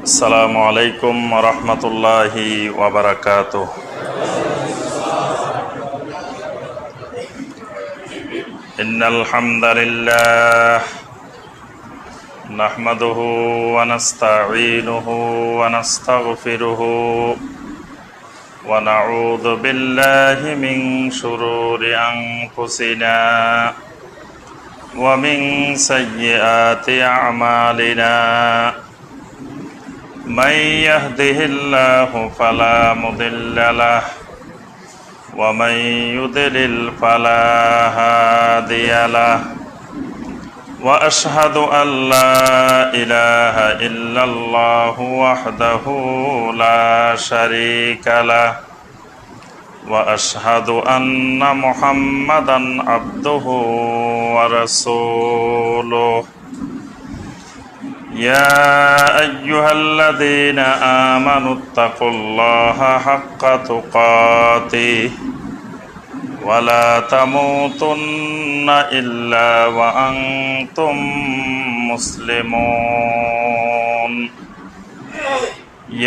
আসসালামু আলাইকুম রহমতুল্লাহি ওয়াবারাকাতুহ। ইন্নাল হামদালিল্লাহ নাহমাদুহু ওয়া নাস্তাঈনুহু ওয়া নাস্তাগফিরুহু ওয়া নাউযু বিল্লাহি মিন শুরুরি আনফুসিনা ওয়া মিন সাইয়্যাতি আ'মালিনা। من يهده الله فلا مضل له ومن يضلل فلا هادي له وأشهد أن لا إله إلا الله وحده لا شريك له وأشهد أن محمدا عبده ورسوله يا أيها الذين آمنوا اتقوا الله حق تقاته ولا تموتن إلا وأنتم مسلمون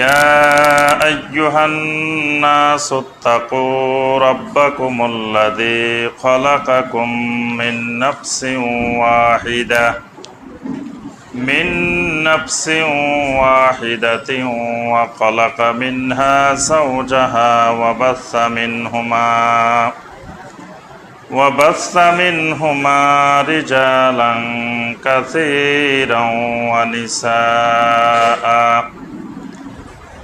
يا أيها الناس اتقوا ربكم الذي خلقكم من نفس واحدة وخلق منها زوجها وبث منهما رجالا كثيرا ونساء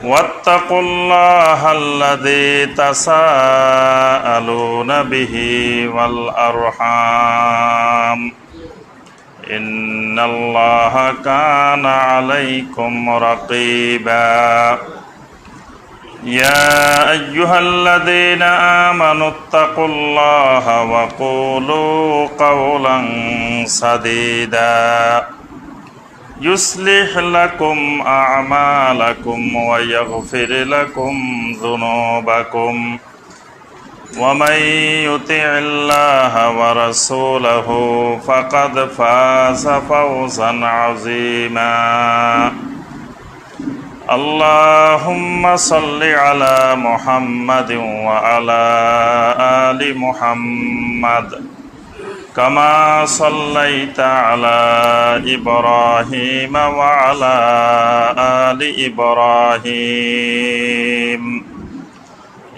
واتقوا الله الذي تساءلون به والأرحام إن الله كان عليكم رقيبا يا أيها الذين آمنوا اتقوا الله وقولوا قولا سديدا يصلح لكم أعمالكم ويغفر لكم ذنوبكم ومن يطع الله ورسوله فقد فاز فوزا عظيما اللهم صل على محمد وعلى آل محمد كما صليت على إبراهيم وعلى آل إبراهيم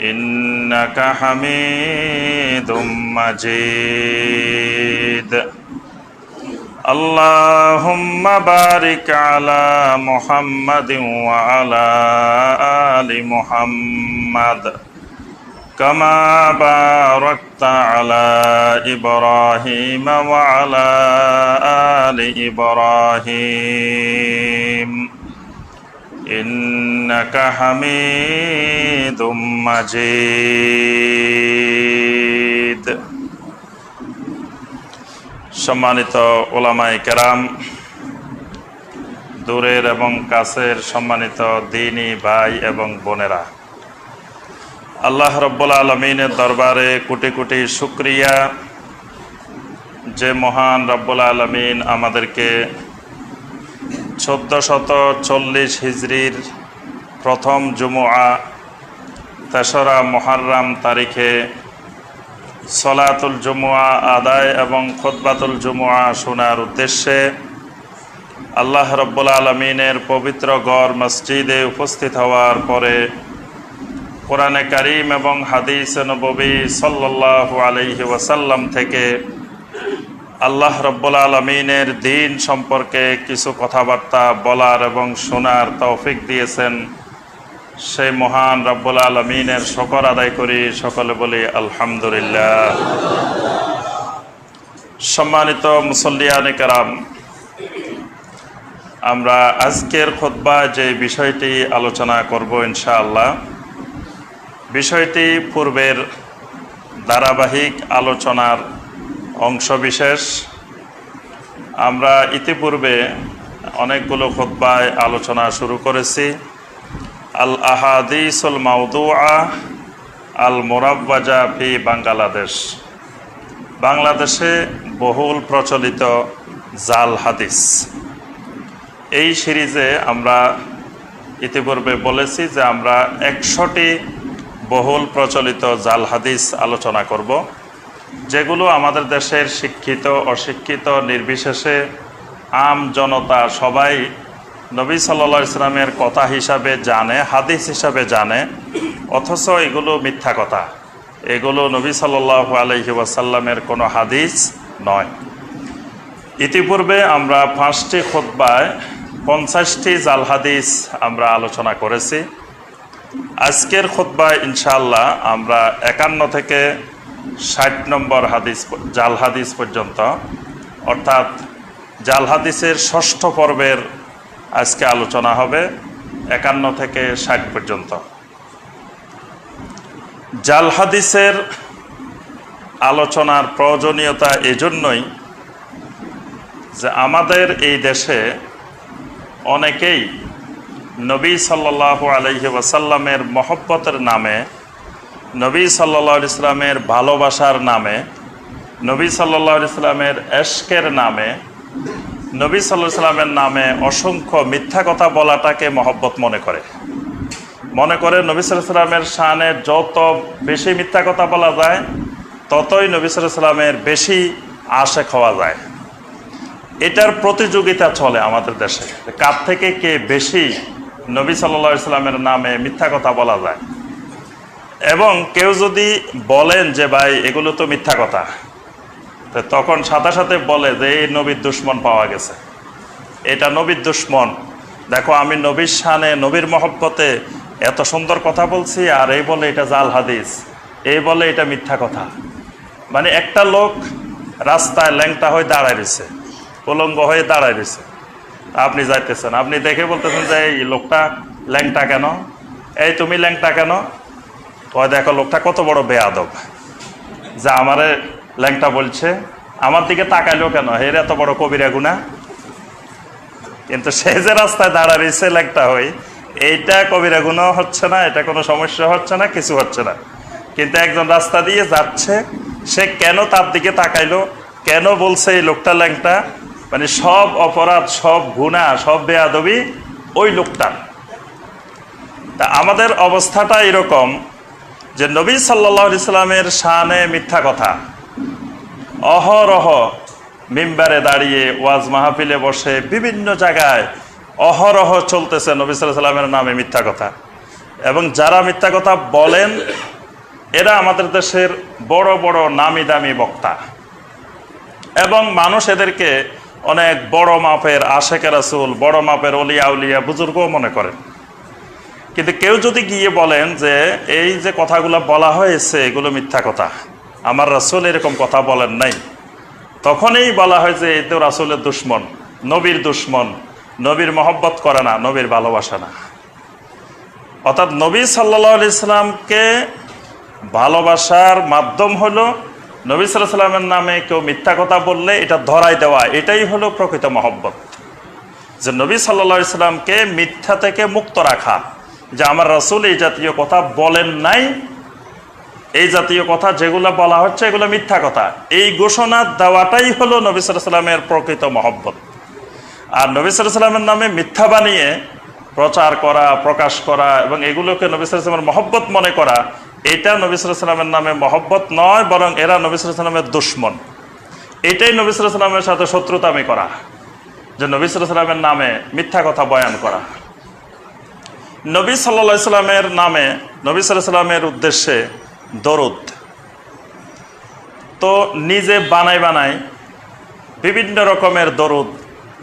إنك حميد مجيد اللهم بارك على محمد وعلى آل محمد كما باركت على إبراهيم وعلى آل إبراهيم إنك حميد مجيد সম্মানিত উলামায়ে কেরাম, দূরের এবং কাছের সম্মানিত দ্বীনী ভাই এবং বোনেরা, আল্লাহ রাব্বুল আলামিনের দরবারে কোটি কোটি শুকরিয়া যে মহান রাব্বুল আলামিন আমাদেরকে 1440 হিজরির প্রথম জুমুআ 3রা মুহররম তারিখে সলাতুল জুমুআ আদায় এবং খুতবাতুল জুমুআ শোনার উদ্দেশ্যে আল্লাহ রাব্বুল আলামিনের পবিত্র ঘর মসজিদে উপস্থিত হওয়ার পরে কোরআনে কারীম এবং হাদিসে নববী সাল্লাল্লাহু আলাইহি ওয়াসাল্লাম থেকে আল্লাহ রাব্বুল আলামিনের দ্বীন সম্পর্কে কিছু কথাবার্তা বলার এবং শোনার তৌফিক দিয়েছেন, সেই মহান রাব্বুল আলামিনের শুকর আদায় করি, সকলে বলি আলহামদুলিল্লাহ। সম্মানিত মুসল্লিয়ানে কেরাম, আমরা আজকের খুতবায় যে বিষয়টি আলোচনা করব ইনশাআল্লাহ, বিষয়টি পূর্বের ধারাবাহিক আলোচনার অংশবিশেষ। আমরা ইতিপূর্বে অনেকগুলো খুতবায় আলোচনা শুরু করেছি। আল আহাদিসুল মাউদুআ আল মুরাওয়াজা ফি বাংলাদেশ, বাংলাদেশে বহুল প্রচলিত জাল হাদিস। এই সিরিজে আমরা ইতিপূর্বে বলেছি যে আমরা 100টি বহুল প্রচলিত জাল হাদিস আলোচনা করব, যেগুলো আমাদের দেশের শিক্ষিত অশিক্ষিত নির্বিশেষে আম জনতা সবাই নবী সাল্লাল্লাহু আলাইহি সাল্লামের কথা হিসাবে জানে, হাদিস হিসাবে জানে, অথচ এগুলো মিথ্যা কথা। এগুলো নবী সাল্লাল্লাহু আলাইহি ওয়াসাল্লামের কোনো হাদিস নয়। ইতিপূর্বে আমরা 5টি খুতবায় 50টি জাল হাদিস আমরা আলোচনা করেছি। আজকের খুতবায় ইনশাআল্লাহ আমরা 51 থেকে 60 নম্বর হাদিস জাল হাদিস পর্যন্ত, অর্থাৎ জাল হাদিসের 6ষ্ঠ পর্বের আজকে আলোচনা হবে 51 থেকে 60 পর্যন্ত। জাল হাদিসের আলোচনার প্রয়োজনীয়তা এজন্যই যে আমাদের এই দেশে অনেকেই নবী সাল্লাল্লাহু আলাইহি ওয়াসাল্লামের মহব্বতের নামে, নবী সাল্লাল্লাহু আলাইহি সাল্লামের ভালোবাসার নামে, নবী সাল্লাল্লাহু আলাইহি সাল্লামের এশকের নামে, নবী সাল্লাল্লাহু আলাইহি সাল্লামের নামে অসংখ্য মিথ্যা কথা বলাটাকে মহব্বত মনে করে নবী সাল্লাল্লাহু আলাইহি সাল্লামের শানে যত বেশি মিথ্যা কথা বলা যায় ততই নবী সাল্লাল্লাহু আলাইহি সাল্লামের বেশি আশিক হওয়া যায়। এটার প্রতিযোগিতা চলে আমাদের দেশে, কার থেকে কে বেশি নবী সাল্লাল্লাহু আলাইহি সাল্লামের নামে মিথ্যা কথা বলা যায়। এবং কেউ যদি বলেন যে ভাই এগুলো তো মিথ্যা কথা, তো তখন সাথে সাথে বলে যে এই নবীর দুশ্মন পাওয়া গেছে, এটা নবীর দুশ্মন, দেখো আমি নবীর শানে নবীর মহব্বতে এত সুন্দর কথা বলছি, আর এই বলে এটা জাল হাদিস, এই বলে এটা মিথ্যা কথা। মানে একটা লোক রাস্তায় ল্যাংটা হয়ে দাঁড়ায় রয়েছে, উলঙ্গ হয়ে দাঁড়ায় রয়েছে, আপনি যাইতেছেন, আপনি দেখে বলতেছেন যে এই লোকটা ল্যাংটা কেন, এই তুমি ল্যাংটা কেন, তো দেখো লোকটা কত বড় বেয়াদব, যা আমারে ল্যাংটা বলছে, আমার দিকে তাকাইলো কেন, এর এত বড় কবিরা গুনাহ। কিন্তু সে যে রাস্তায় দাঁড়ায় রয়েছে ল্যাংটা হয়ে, এইটা কবিরা গুনাহ হচ্ছে না, এটা কোনো সমস্যা হচ্ছে না, কিছু হচ্ছে না। কিন্তু একজন রাস্তা দিয়ে যাচ্ছে, সে কেন তার দিকে তাকাইলো, কেন বলছে এই লোকটা ল্যাংটা, মানে সব অপরাধ, সব গুনাহ, সব বেয়াদবি ওই লোকটা। তা আমাদের অবস্থাটা এরকম যে নবী সাল্লাল্লাহু আলাইহি সাল্লামের শানে মিথ্যা কথা অহরহ মিম্বারে দাঁড়িয়ে, ওয়াজ মাহফিলে বসে, বিভিন্ন জায়গায় অহরহ চলতেছে নবী সাল্লাল্লাহু আলাইহি সাল্লামের নামে মিথ্যা কথা। এবং যারা মিথ্যা কথা বলেন এরা আমাদের দেশের বড় বড় নামি দামি বক্তা, এবং মানুষ এদেরকে অনেক বড় মাপের আশেকে রাসূল, বড় মাপের ওলিয়া উলিয়া বুজুর্গও মনে করেন। কিন্তু কেউ যদি গিয়ে বলেন যে এই যে কথাগুলো বলা হয়েছে এগুলো মিথ্যা কথা, আমার রাসূল এরকম কথা বলেন নাই, তখনই বলা হয় যে এই তো রাসূলের দুশ্মন, নবীর দুশ্মন, নবীর মহব্বত করে না, নবীর ভালোবাসা না। অর্থাৎ নবী সাল্লাল্লাহু আলাইহি সাল্লামকে ভালোবাসার মাধ্যম হলো নবী সাল্লাল্লাহু আলাইহি সাল্লামের নামে কেউ মিথ্যা কথা বললে এটা ধরাই দেওয়া, এটাই হলো প্রকৃত মহব্বত। যে নবী সাল্লাল্লাহু আলাইহি সাল্লামকে মিথ্যা থেকে মুক্ত রাখা, যে আমার রাসূল এই জাতীয় কথা বলেন নাই, এই জাতীয় কথা যেগুলো বলা হচ্ছে এগুলো মিথ্যা কথা, এই ঘোষণা দেওয়াটাই হলো নবী সাল্লাল্লাহু আলাইহি সাল্লামের প্রকৃত মহব্বত। আর নবী সাল্লাল্লাহু আলাইহি সাল্লামের নামে মিথ্যা বানিয়ে প্রচার করা, প্রকাশ করা এবং এগুলোকে নবী সাল্লাল্লাহু আলাইহি সাল্লামের মহব্বত মনে করা, এটা নবী সাল্লাল্লাহু আলাইহি সাল্লামের নামে মহব্বত নয়, বরং এরা নবী সাল্লাল্লাহু আলাইহি সাল্লামের দুশ্মন। এটাই নবী সাল্লাল্লাহু আলাইহি সাল্লামের সাথে শত্রুতামি করা, যে নবী সাল্লাল্লাহু আলাইহি সাল্লামের নামে মিথ্যা কথা বয়ান করা। নবী সাল্লাল্লাহু আলাইহি সাল্লামের নামে, নবী সাল্লাল্লাহু আলাইহি সাল্লামের উদ্দেশ্যে দরুদ তো নিজে বানাই বানাই বিভিন্ন রকমের দরুদ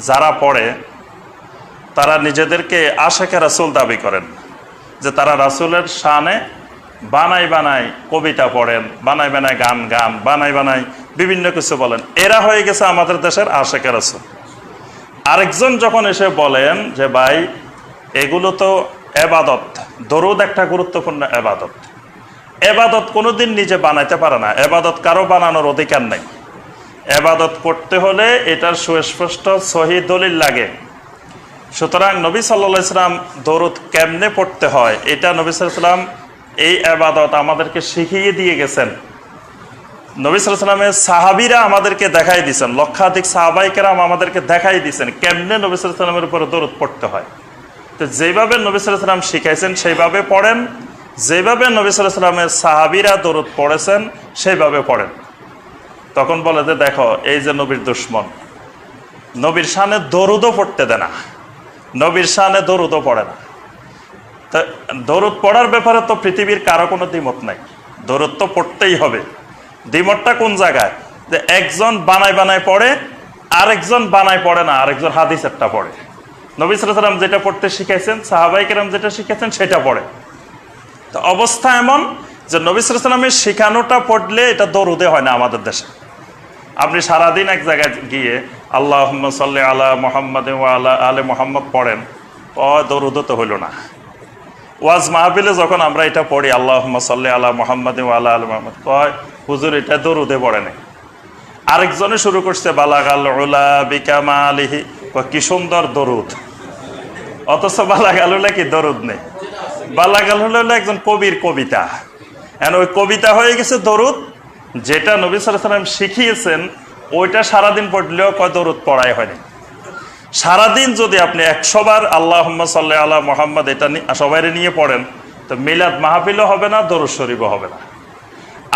যারা পড়ে তারা নিজেদেরকে আশেকে রাসূল দাবি করেন, যে তারা রাসূলের শানে বানাই বানাই কবিতা পড়েন, বানাই বানাই গান গান, বানাই বানাই বিভিন্ন কিছু বলেন। এরা হয়ে গেছে আমাদের দেশের আশেকে রাসূল। আরেকজন যখন এসে বলেন যে ভাই এগুলো তো এবাদত, দরুদ একটা গুরুত্বপূর্ণ এবাদত, এবাদত কোনোদিন নিজে বানাইতে পারে না, এবাদত কারো বানানোর অধিকার নেই। এবাদত করতে হলে এটার সুস্পষ্ট সহি দলিল লাগে। সুতরাং নবী সাল্লাল্লাহু আলাইহি সাল্লাম দরুদ কেমনে পড়তে হয় এটা নবী সাল্লাল্লাহু আলাইহি সাল্লাম এই এবাদত আমাদেরকে শিখিয়ে দিয়ে গেছেন। নবী সাল্লাল্লাহু আলাইহি সাল্লামের সাহাবীরা আমাদেরকে দেখাই দিয়েছেন, লক্ষাধিক সাহাবায়ে কেরাম আমাদেরকে দেখাই দিয়েছেন কেমনে নবী সাল্লাল্লাহু আলাইহি সাল্লামের উপরে দরুদ পড়তে হয়। তো যেভাবে নবী সাল্লাল্লাহু আলাইহি ওয়াসাল্লাম শিখাইছেন সেইভাবে পড়েন, যেভাবে নবী সাল্লাল্লাহু আলাইহি ওয়াসাল্লামের সাহাবীরা দরুদ পড়েছেন সেইভাবে পড়েন। তখন বলে যে দেখো এই যে নবীর দুশমন, নবীর শানে দরুদও পড়তে দেয় না, নবীর শানে দরুদও পড়ে না। তা দরুদ পড়ার ব্যাপারে তো পৃথিবীর কারো কোনো দ্বিমত নাই, দরুদ তো পড়তেই হবে। দ্বিমতটা কোন জায়গায়, যে একজন বানায় বানায় পড়ে, আরেকজন বানায় পড়ে না, আরেকজন হাদিসেরটা পড়ে। নবী সাল্লাল্লাহু আলাইহি ওয়াসাল্লাম যেটা পড়তে শিখাইছেন, সাহাবায়ে কেরাম যেটা শিখাইছেন সেটা পড়ে। তো অবস্থা এমন যে নবী সাল্লাল্লাহু আলাইহি ওয়াসাল্লামের শিখানোটা পড়লে এটা দরুদে হয় না আমাদের দেশে। আপনি সারাদিন এক জায়গায় গিয়ে আল্লাহুম্মা সাল্লি আলা মুহাম্মাদ ওয়া আলা আলে মুহাম্মদ পড়েন, দরুদও তো হইল না। ওয়াজ মাহফিলে যখন আমরা এটা পড়ি আল্লাহুম্মা সাল্লি আলা মুহাম্মাদ ওয়া আলা আলে মুহাম্মদ, কয় হুজুর এটা দরুদে পড়ে নাই। আরেকজনে শুরু করছে বালাগাল উলা বিকামালিহি, কয় কি সুন্দর দরুদ, অথচ বালাগাল উলা কি দরুদ নেই। বালাগাল উলা হলো একজন কবির কবিতা, এখন ওই কবিতা হয়ে গেছে দরুদ। যেটা নবী সাল্লাল্লাহু আলাইহি ওয়াসাল্লাম শিখিয়েছেন ওইটা সারাদিন পড়লেও কয় দরুদ পড়াই হয়নি। সারাদিন যদি আপনি 100 বার আল্লাহুম্মা সাল্লি আলা মুহাম্মাদ এটা সবাইরে নিয়ে পড়েন, তো মিলাদ মাহফিলও হবে না, দরুদ শরীফও হবে না।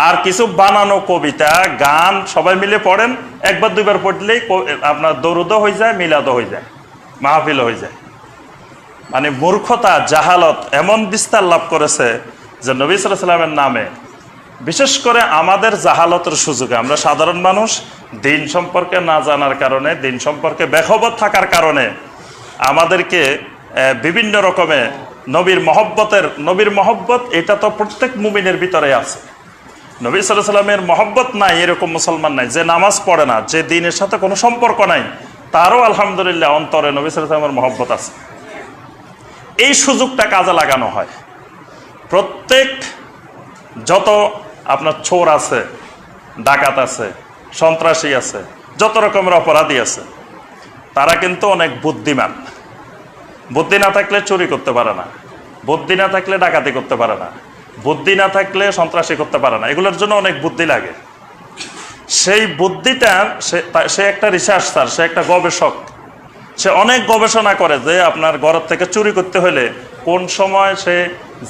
আর কিছু বানানো কবিতা গান সবাই মিলে পড়েন, একবার দুইবার পড়লেই আপনার দরুদও হয়ে যায়, মিলাদও হয়ে যায়, মাহফিলও হয়ে যায়। মানে মূর্খতা, জাহালত এমন বিস্তার লাভ করেছে যে নবী সাল্লাল্লাহু আলাইহি ওয়াসাল্লামের নামে, বিশেষ করে আমাদের জাহালতের সুযোগে, আমরা সাধারণ মানুষ দিন সম্পর্কে না জানার কারণে, দিন সম্পর্কে বেখবর থাকার কারণে আমাদেরকে বিভিন্ন রকমের নবীর মহব্বত এটা তো প্রত্যেক মুমিনের ভিতরে আছে। নবী সাল্লাল্লাহু আলাইহি ওয়াসাল্লামের মহব্বত নাই এরকম মুসলমান নাই। যে নামাজ পড়ে না, যে দিনের সাথে কোনো সম্পর্ক নাই, তারও আলহামদুলিল্লাহ অন্তরে নবী সাল্লাল্লাহু আলাইহি ওয়াসাল্লামের মহব্বত আছে। এই সুযোগটা কাজে লাগানো হয়। প্রত্যেক যত আপনার চোর আছে, ডাকাত আছে, সন্ত্রাসী আছে, যত রকমের অপরাধী আছে, তারা কিন্তু অনেক বুদ্ধিমান। বুদ্ধি না থাকলে চুরি করতে পারে না, বুদ্ধি না থাকলে ডাকাতি করতে পারে না, বুদ্ধি না থাকলে সন্ত্রাসী করতে পারে না। এগুলোর জন্য অনেক বুদ্ধি লাগে। সেই বুদ্ধিটা সে একটা রিসার্চার, সে একটা গবেষক, সে অনেক গবেষণা করে যে আপনার ঘরের থেকে চুরি করতে হলে কোন সময় সে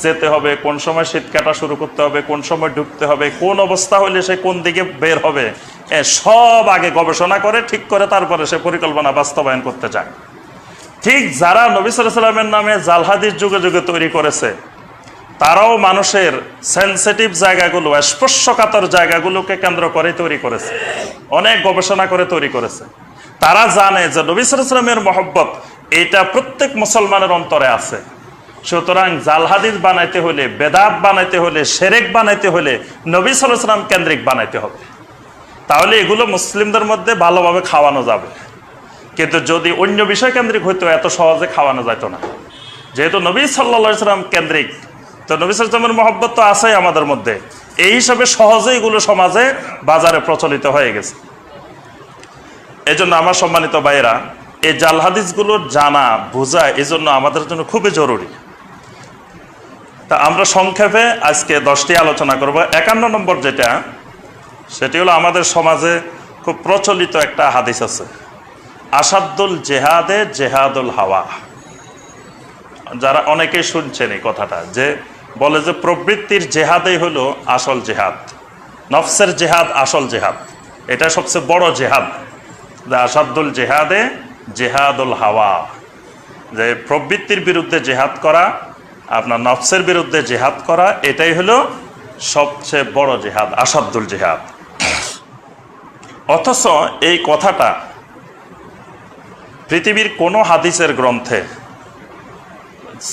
যেতে হবে, কোন সময় শীত কাটা শুরু করতে হবে, কোন সময় ঢুকতে হবে, কোন অবস্থা হলে সে কোন দিকে বের হবে, সব আগে গবেষণা করে ঠিক করে তারপরে সে পরিকল্পনা বাস্তবায়ন করতে যায়। ঠিক যারা নবী সাল্লাল্লাহু আলাইহি ওয়াসাল্লামের নামে জাল হাদিস যুগে যুগে তৈরি করেছে, তারাও মানুষের সেনসিটিভ জায়গাগুলো, স্পর্শকাতর জায়গাগুলোকে কেন্দ্র করে তৈরি করেছে, অনেক গবেষণা করে তৈরি করেছে। তারা জানে যে নবী সাল্লাল্লাহু আলাইহি ওয়াসাল্লামের মহব্বত এটা প্রত্যেক মুসলমানের অন্তরে আছে। সুতরাং জাল হাদিস বানাইতে হলে, বেদাত বানাইতে হলে, শিরক বানাইতে হলে নবী সাল্লাল্লাহু আলাইহি ওয়াসাল্লাম কেন্দ্রিক বানাইতে হবে। তাহলে এগুলো মুসলিমদের মধ্যে ভালোভাবে খাওয়ানো যাবে। কিন্তু যদি অন্য বিষয় কেন্দ্রিক হইতো এত সহজে খাওয়ানো যেত না। যেহেতু নবী সাল্লাল্লাহু আলাইহি ওয়াসাল্লাম কেন্দ্রিক, তো নবী সাল্লাল্লাহু আলাইহি ওয়াসাল্লামের মহব্বত তো আছেই আমাদের মধ্যে। এই হিসাবে সহজে এগুলো সমাজে বাজারে প্রচলিত হয়ে গেছে। এই জন্য আমার সম্মানিত ভাইয়েরা, এই জাল হাদিসগুলোর জানা বোঝা এই জন্য আমাদের জন্য খুবই জরুরি। তা আমরা সংক্ষেপে আজকে 10টি আলোচনা করব। 51 নম্বর যেটা, সেটি হলো আমাদের সমাজে খুব প্রচলিত একটা হাদিস আছে, আসাদুল জেহাদে জেহাদুল হাওয়া। যারা অনেকেই শুনছেন এই কথাটা, যে বলে যে প্রবৃত্তির জেহাদেই হলো আসল জেহাদ, নফসের জেহাদ আসল জেহাদ, এটা সবচেয়ে বড় জেহাদ। যে আসাদুল জেহাদে জেহাদুল হাওয়া, যে প্রবৃত্তির বিরুদ্ধে জেহাদ করা, আপনার নফসের বিরুদ্ধে জেহাদ করা, এটাই হলো সবচেয়ে বড় জেহাদ, আসাদুল জেহাদ। অথচ এই কথাটা পৃথিবীর কোনো হাদিসের গ্রন্থে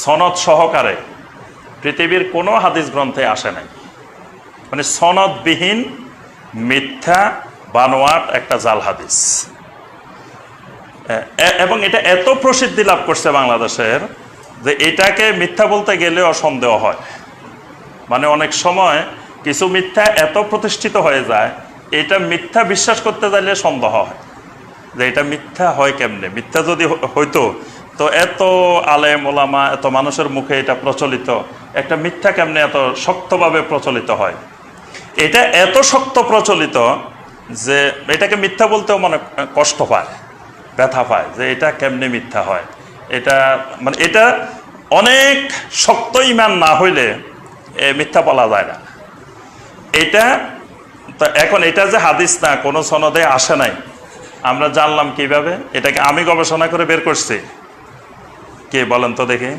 সনদ সহকারে, পৃথিবীর কোনো হাদিস গ্রন্থে আসে নাই। মানে সনদবিহীন মিথ্যা বানোয়াট একটা জাল হাদিস। এবং এটা এত প্রসিদ্ধি লাভ করছে বাংলাদেশের যে এটাকে মিথ্যা বলতে গেলেও সন্দেহ হয়। মানে অনেক সময় কিছু মিথ্যা এত প্রতিষ্ঠিত হয়ে যায়, এটা মিথ্যা বিশ্বাস করতে চাইলে সন্দেহ হয় যে এটা মিথ্যা হয় কেমনে। মিথ্যা যদি হইতো তো এত আলেম ওলামা, এত মানুষের মুখে এটা প্রচলিত, একটা মিথ্যা কেমনে এত শক্তভাবে প্রচলিত হয়। এটা এত শক্ত প্রচলিত যে এটাকে মিথ্যা বলতেও মনে কষ্ট পায়, ব্যথা পায় যে এটা কেমনে মিথ্যা হয়। এটা মানে এটা অনেক শক্ত ইমান না হইলে মিথ্যা বলা যায় না। এটা তো এখন এটা যে হাদিস না, কোনো সনদে আসে নাই, আমরা জানলাম কিভাবে? এটাকে আমি গবেষণা করে বের করছি। কে বলেন তো দেখি?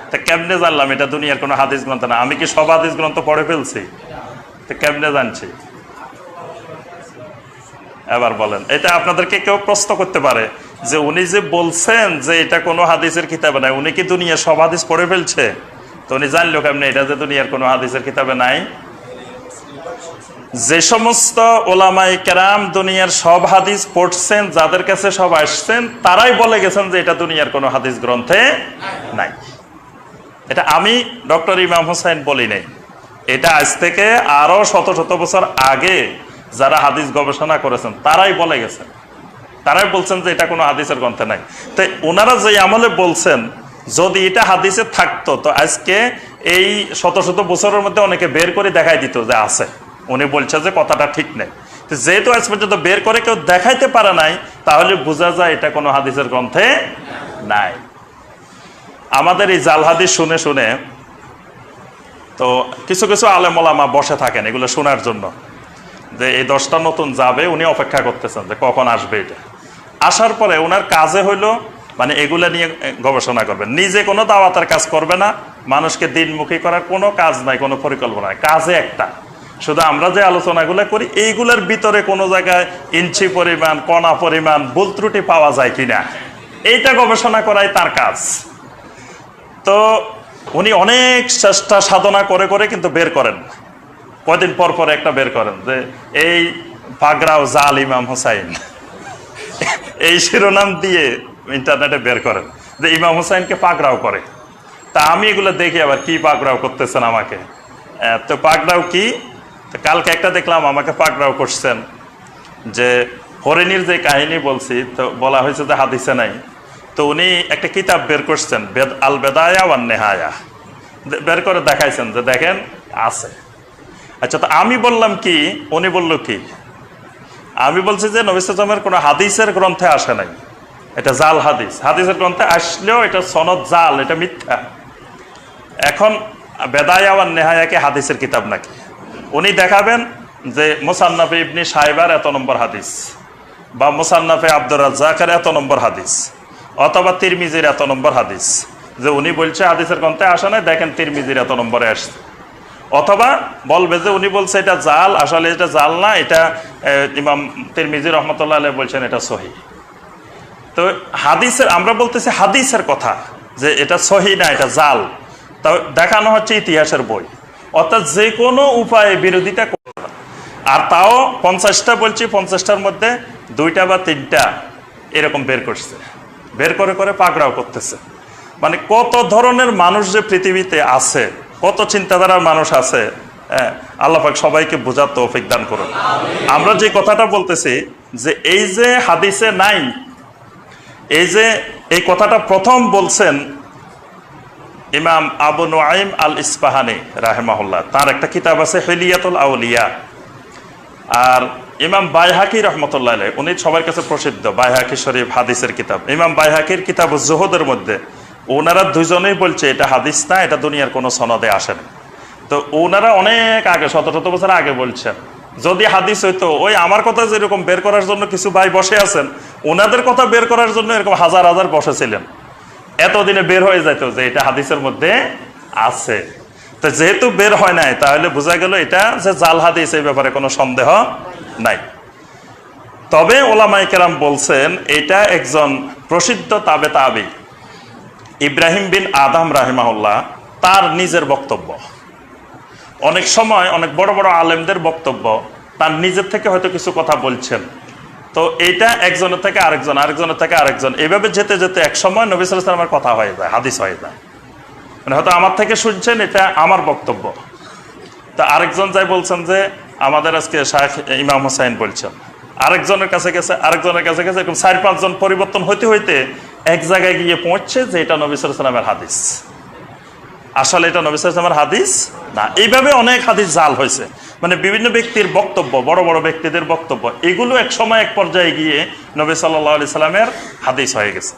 তা কেমনে জানলাম এটা দুনিয়ার কোনো হাদিস গ্রন্থ না? আমি কি সব হাদিস গ্রন্থ পড়ে ফেলছি? তো কেমনে জানছি? এবার বলেন, এটা আপনাদেরকে কেউ প্রশ্ন করতে পারে যে উনি যে বলছেন যে এটা কোনো হাদিসের কিতাবে নাই, উনি কি দুনিয়ার সব হাদিস পড়ে ফেলছে? তো উনি জানলো কেমনে এটা যে দুনিয়ার কোনো হাদিসের কিতাবে নাই? যে সমস্ত ওলামায়ে কেরাম দুনিয়ার সব হাদিস পড়ছেন, যাদের কাছে সব আসছেন, তারাই বলে গেছেন যে এটা দুনিয়ার কোনো হাদিস গ্রন্থে নাই। এটা আমি ডক্টর ইমাম হোসেন বলি নাই, এটা আজ থেকে আরো শত শত বছর আগে যারা হাদিস গবেষণা করেছেন তারাই বলে গেছেন, তারাই বলছেন যে এটা কোনো হাদিসের গ্রন্থে নাই। তাই ওনারা যে আমলে বলছেন, যদি এটা হাদিসে থাকতো তো আজকে এই শত শত বছরের মধ্যে অনেকে বের করে দেখাই দিত যে আছে, উনি বলছে যে কথাটা ঠিক নেই। যেহেতু আজ পর্যন্ত বের করে কেউ দেখাইতে পারে নাই, তাহলে বোঝা যায় এটা কোনো হাদিসের গ্রন্থে নাই। আমাদের এই জাল হাদিস শুনে শুনে তো কিছু কিছু আলেম ওলামা বসে থাকেন এগুলো শোনার জন্য, যে এই 10টা নতুন যাবে, উনি অপেক্ষা করতেছেন যে কখন আসবে এটা। আসার পরে ওনার কাজে হইলো মানে এগুলা নিয়ে গবেষণা করবেন, নিজে কোনো দাওয়াতের কাজ করবে না, মানুষকে দিনমুখী করার কোনো কাজ নাই, কোনো পরিকল্পনা নাই, কাজে একটা শুধু আমরা যে আলোচনাগুলো করি এইগুলোর ভিতরে কোনো জায়গায় ইঞ্চি পরিমাণ, কণা পরিমাণ ভুল ত্রুটি পাওয়া যায় কিনা এইটা গবেষণা করাই তার কাজ। তো উনি অনেক চেষ্টা সাধনা করে করে কিন্তু বের করেন, কয়দিন পর পর একটা বের করেন যে এই পাগড়াও জাল ইমাম হোসাইন, এই শিরোনাম দিয়ে ইন্টারনেটে বের করেন যে ইমাম হোসাইনকে পাগড়াও করে। তা আমি এগুলো দেখি আবার কি পাগড়াও করতেছেন আমাকে। তো পাগড়াও কি? কালকে একটা দেখলাম আমাকে পাগড়াও করছেন যে হরিণীর যে কাহিনী বলছি, তো বলা হয়েছে যে হাদিসে নাই, তো উনি একটা কিতাব বের করছেন আল বেদায়া ওয়ান নেহায়া, বের করে দেখাইছেন যে দেখেন আছে। আচ্ছা, তো আমি বললাম কি, উনি বললো কি? আমি বলছি যে নবী সাল্লাল্লাহু আলাইহি ওয়াসাল্লামের কোনো হাদিসের গ্রন্থে আসে নাই, এটা জাল হাদিস। হাদিসের গ্রন্থে আসলেও এটা সনদ জাল, এটা মিথ্যা। এখন বেদায়া ওয়ান নেহায়াকে হাদিসের কিতাব নাকি? উনি দেখাবেন যে মুসান্নাফে ইবনে সাইবার এত নম্বর হাদিস, বা মুসান্নাফে আব্দুর রাজ্জাকের এত নম্বর হাদিস, অথবা তিরমিজির এত নম্বর হাদিস, যে উনি বলছে হাদিসের গ্রন্থে আসে নাই, দেখেন তিরমিজির এত নম্বরে আসছে। অথবা বলবে যে উনি বলছে এটা জাল, আসলে এটা জাল না, এটা ইমাম তিরমিজি রহমতুল্লাহ আলাইহি বলছেন এটা সহি। তো হাদিসের, আমরা বলতেছি হাদিসের কথা যে এটা সহি না, এটা জাল, তাও দেখানো হচ্ছে ইতিহাসের বই। অর্থাৎ যে কোনো উপায়ে বিরোধিতা করবে, আর তাও 50টা বলছি, 50টার মধ্যে 2টা বা 3টা এরকম বের করছে, বের করে করে পাকড়াও করতেছে। মানে কত ধরনের মানুষ যে পৃথিবীতে আছে, কত চিন্তাধারার মানুষ আছে, আল্লাহ পাক সবাইকে বোঝার তৌফিক দান করুন। আমরা যে কথাটা বলতেছি যে এই যে হাদিসে নাই, এই যে এই কথাটা প্রথম বলছেন ইমাম আবু নুআইম আল ইসফাহানি রাহিমাহুল্লাহ, তার একটা কিতাব আছে হিলিয়াতুল আউলিয়া। আর ইমাম বাইহাকি রহমতুল্লাহ আলাইহি, উনি সবার কাছে প্রসিদ্ধ, বাইহাকি শরীফ হাদিসের কিতাব। ইমাম বাইহাকির কিতাব জুহুদের মধ্যে ওনারা দুজনেই বলছে এটা হাদিস না, এটা দুনিয়ার কোনো সনদে আসে না। তো ওনারা অনেক আগে, শত শত বছর আগে বলছেন, যদি হাদিস হইতো, ওই আমার কথা যেরকম বের করার জন্য কিছু ভাই বসে আছেন, ওনাদের কথা বের করার জন্য এরকম হাজার হাজার বসেছিলেন, এতদিনে বের হয়ে যেত যে এটা হাদিসের মধ্যে আছে। তো যেহেতু বের হয় নাই, তাহলে বোঝা গেল এটা যে জাল হাদিস, এই ব্যাপারে কোনো সন্দেহ নাই। তবে ওলামায়ে কেরাম বলছেন এটা একজন প্রসিদ্ধ তাবে তাবি ইব্রাহিম বিন আদম রাহিমাহুল্লাহ তার নিজের বক্তব্য। অনেক সময় অনেক বড় বড় আলেমদের বক্তব্য তার নিজের থেকে হয়তো কিছু কথা বলছেন, তো এইটা একজনের থেকে আরেকজন, আরেকজনের থেকে আরেকজন, এইভাবে যেতে যেতে এক সময় নবী সাল্লাল্লাহু আলাইহি ওয়াসাল্লামের কথা হয়ে যায়, হাদিস হয়ে যায়। মানে হয়তো আমার থেকে শুনছেন এটা আমার বক্তব্য, তা আরেকজন যাই বলছেন যে আমাদের আজকে শাইখ ইমাম হোসাইন বলছেন, আরেকজনের কাছে গেছে, আরেকজনের কাছে গেছে, এরকম 4-5 জন পরিবর্তন হইতে হইতে এক জায়গায় গিয়ে পৌঁছছে যে এটা নবী সাল্লাল্লাহু আলাইহি ওয়াসাল্লামের হাদিস, আসলে এটা নবী সাল্লাল্লাহু আলাইহি ওয়াসাল্লামের হাদিস না। এইভাবে অনেক হাদিস জাল হয়েছে। মানে বিভিন্ন ব্যক্তির বক্তব্য, বড় বড় ব্যক্তিদের বক্তব্য, এগুলো এক সময় এক পর্যায়ে গিয়ে নবী সাল্লাল্লাহু আলাইহি সাল্লামের হাদিস হয়ে গেছে।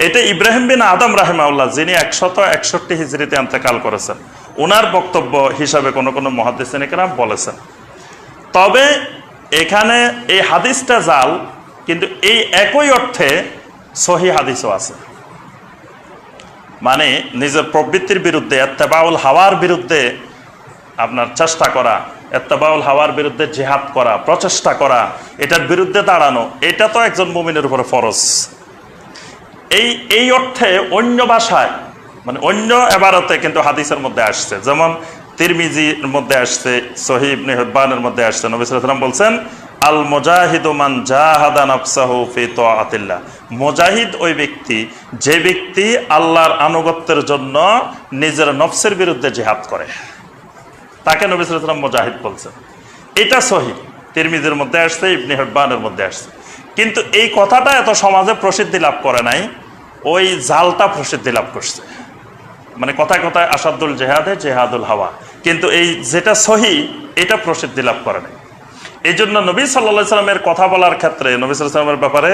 এটা ইব্রাহিম বিন আদম রাহিমাহুল্লাহ, যিনি 161 হিজরিতে ইন্তেকাল করেছেন, ওনার বক্তব্য হিসাবে কোন কোন মুহাদ্দিসিন কেরাম বলেছেন। তবে এখানে এই হাদিসটা জাল, কিন্তু এই একই অর্থে সহিহ হাদিসও আছে। মানে নিজের প্রবৃত্তির বিরুদ্ধে, ইত্তেবাউল হাওয়ার বিরুদ্ধে আপনার চেষ্টা করা, ইত্তেবাউল হাওয়ার বিরুদ্ধে জিহাদ করা, প্রচেষ্টা করা, এটার বিরুদ্ধে দাঁড়ানো, এটা তো একজন মুমিনের উপরে ফরজ। এই অর্থে অন্য ভাষায়, মানে অন্য এবারতে কিন্তু হাদিসের মধ্যে আসছে, যেমন তিরমিজির মধ্যে আসছে, সহিহ ইবনে হিব্বানের মধ্যে আসছে। নবী সাল্লাল্লাহু আলাইহি ওয়াসাল্লাম বলছেন, আল মুজাহিদু মান জাহাদা নাফসাহু ফি তাআতিল্লাহ। মুজাহিদ ওই ব্যক্তি, যে ব্যক্তি আল্লাহর আনুগত্যের জন্য নিজের নফসের বিরুদ্ধে জিহাদ করে, তাকে নবী সাল্লাল্লাহু আলাইহি ওয়াসাল্লাম মুজাহিদ বলছেন। এটা সহিহ, তিরমিজির মধ্যে আসছে, ইবনে হিব্বানের মধ্যে আসছে। কিন্তু এই কথাটা এত সমাজে প্রসিদ্ধি লাভ করে নাই, ওই জালটা প্রসিদ্ধি লাভ করছে। মানে কথায় কথায় আসাদুল জেহাদে জেহাদুল হাওয়া, কিন্তু এই যেটা সহি এটা প্রসিদ্ধি লাভ করে নাই। এই জন্য নবী সাল্লাল্লাহু আলাইহি সাল্লামের কথা বলার ক্ষেত্রে, নবী সাল্লাল্লাহু আলাইহি সাল্লামের ব্যাপারে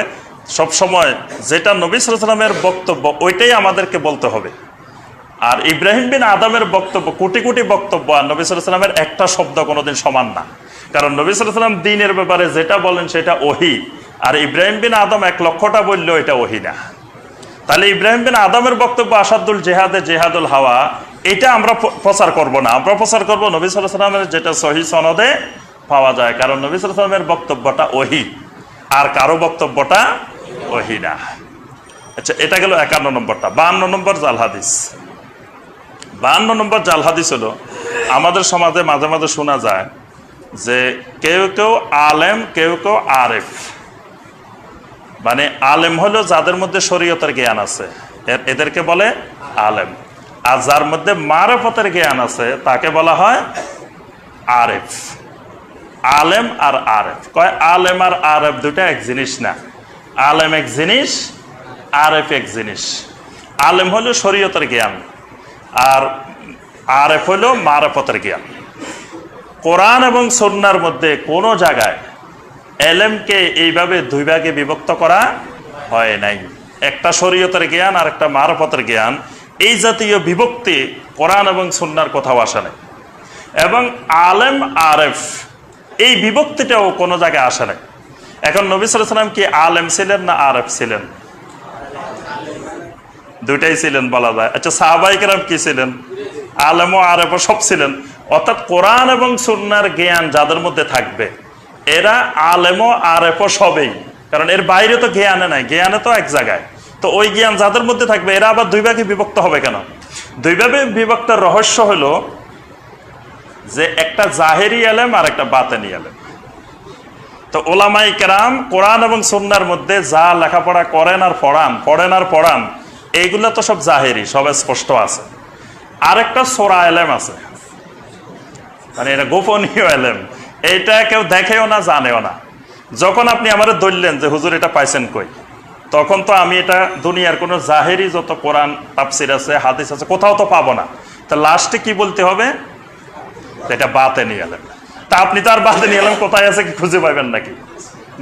সবসময় যেটা নবী সাল্লাল্লাহু আলাইহি সাল্লামের বক্তব্য, ওইটাই আমাদেরকে বলতে হবে। আর ইব্রাহিম বিন আদমের বক্তব্য কোটি কোটি বক্তব্য, আর নবী সাল্লাল্লাহু আলাইহি সাল্লামের একটা শব্দ কোনোদিন সমান না। কারণ নবী সাল্লাল্লাহু আলাইহি সাল্লাম দ্বীনের ব্যাপারে যেটা বলেন সেটা ওহী, আর ইব্রাহিম বিন আদম 1,00,000টা বললেও এটা ওহী না। তাহলে ইব্রাহিম বিন আদমের বক্তব্য আসাদুল জেহাদে জেহাদুল হাওয়া, এটা আমরা প্রচার করব না। আমরা প্রচার করব নবী সাল্লাল্লাহু আলাইহি সাল্লামের যেটা সহিহ সনদে পাওয়া যায়, কারণ নবী সাল্লাল্লাহু আলাইহি সাল্লামের বক্তব্যটা ওহী, আর কারো বক্তব্যটা ওহী না। আচ্ছা, এটা গেল 51 নম্বরটা। 52 নম্বর জাল হাদিস। 52 নম্বর জাল হাদিস হলো, আমাদের সমাজে মাঝে মাঝে শোনা যায় যে কেউ কেউ আলেম, কেউ কেউ আরেফ। মানে আলেম হলো যাদের মধ্যে শরীয়তের জ্ঞান আছে, এদেরকে বলে আলেম। আর যার মধ্যে মারেফতের জ্ঞান আছে তাকে বলা হয় আরেফ। আলেম আর আরেফ, কয় আলেম আর আরেফ দুটা এক জিনিস না। আলেম এক জিনিস, আরেফ এক জিনিস। আলেম হলো শরীয়তের জ্ঞান, আর আরেফ হলো মারেফতের জ্ঞান। কোরআন এবং সুন্নাহর মধ্যে কোনো জায়গায় এলেমকে এইভাবে দুই ভাগে বিভক্ত করা হয় নাই। একটা শরীয়তের জ্ঞান আর একটা মারফতের জ্ঞান, এই জাতীয় বিভক্তি কোরআন এবং সুন্নাহর কোথাও আসে নাই। এবং আলেম আরেফ এই বিভক্তিটাও কোনো জায়গায় আসে নাই। এখন নবী সাল্লাল্লাহু আলাইহি ওয়াসাল্লাম কি আলেম ছিলেন না আরেফ ছিলেন? দুইটাই ছিলেন বলা যায়। আচ্ছা, সাহাবায়ে কেরাম কি ছিলেন? আলেম ও আরেফ সব ছিলেন। অর্থাৎ কোরআন এবং সুন্নাহর জ্ঞান যাদের মধ্যে থাকবে এরা আলেম ও আরেফ সবেই, কারণ এর বাইরে তো জ্ঞানে নাই, জ্ঞানে তো এক জায়গায়। তো ওই জ্ঞান যাদের মধ্যে থাকবে এরা আবার দুই ভাগে বিভক্ত হবে কেন? দুই ভাগে বিভক্তের রহস্য হলো যে একটা জাহেরি আলেম আর একটা বাতেনি আলেম। তো ওলামায়ে কেরাম কোরআন এবং সুন্নাহর মধ্যে যা লেখাপড়া করেন আর পড়ান এইগুলো তো সব জাহেরি, সব স্পষ্ট আছে। আরেকটা সোরা আলেম আছে, মানে এটা গোপনীয় আলেম, এইটা কেউ দেখেও না, জানেও না। যখন আপনি আমারে ধরলেন যে হুজুর এটা পাইছেন কই, তখন তো আমি এটা দুনিয়ার কোনো জাহেরি যত কোরআন তাফসির আছে, হাদিস আছে, কোথাও তো পাবো না। তা লাস্টে কি বলতে হবে? এটা বাতেনি আলেম। তা আপনি তো আর বাতেনি আলেম কোথায় আছে কি খুঁজে পাবেন নাকি?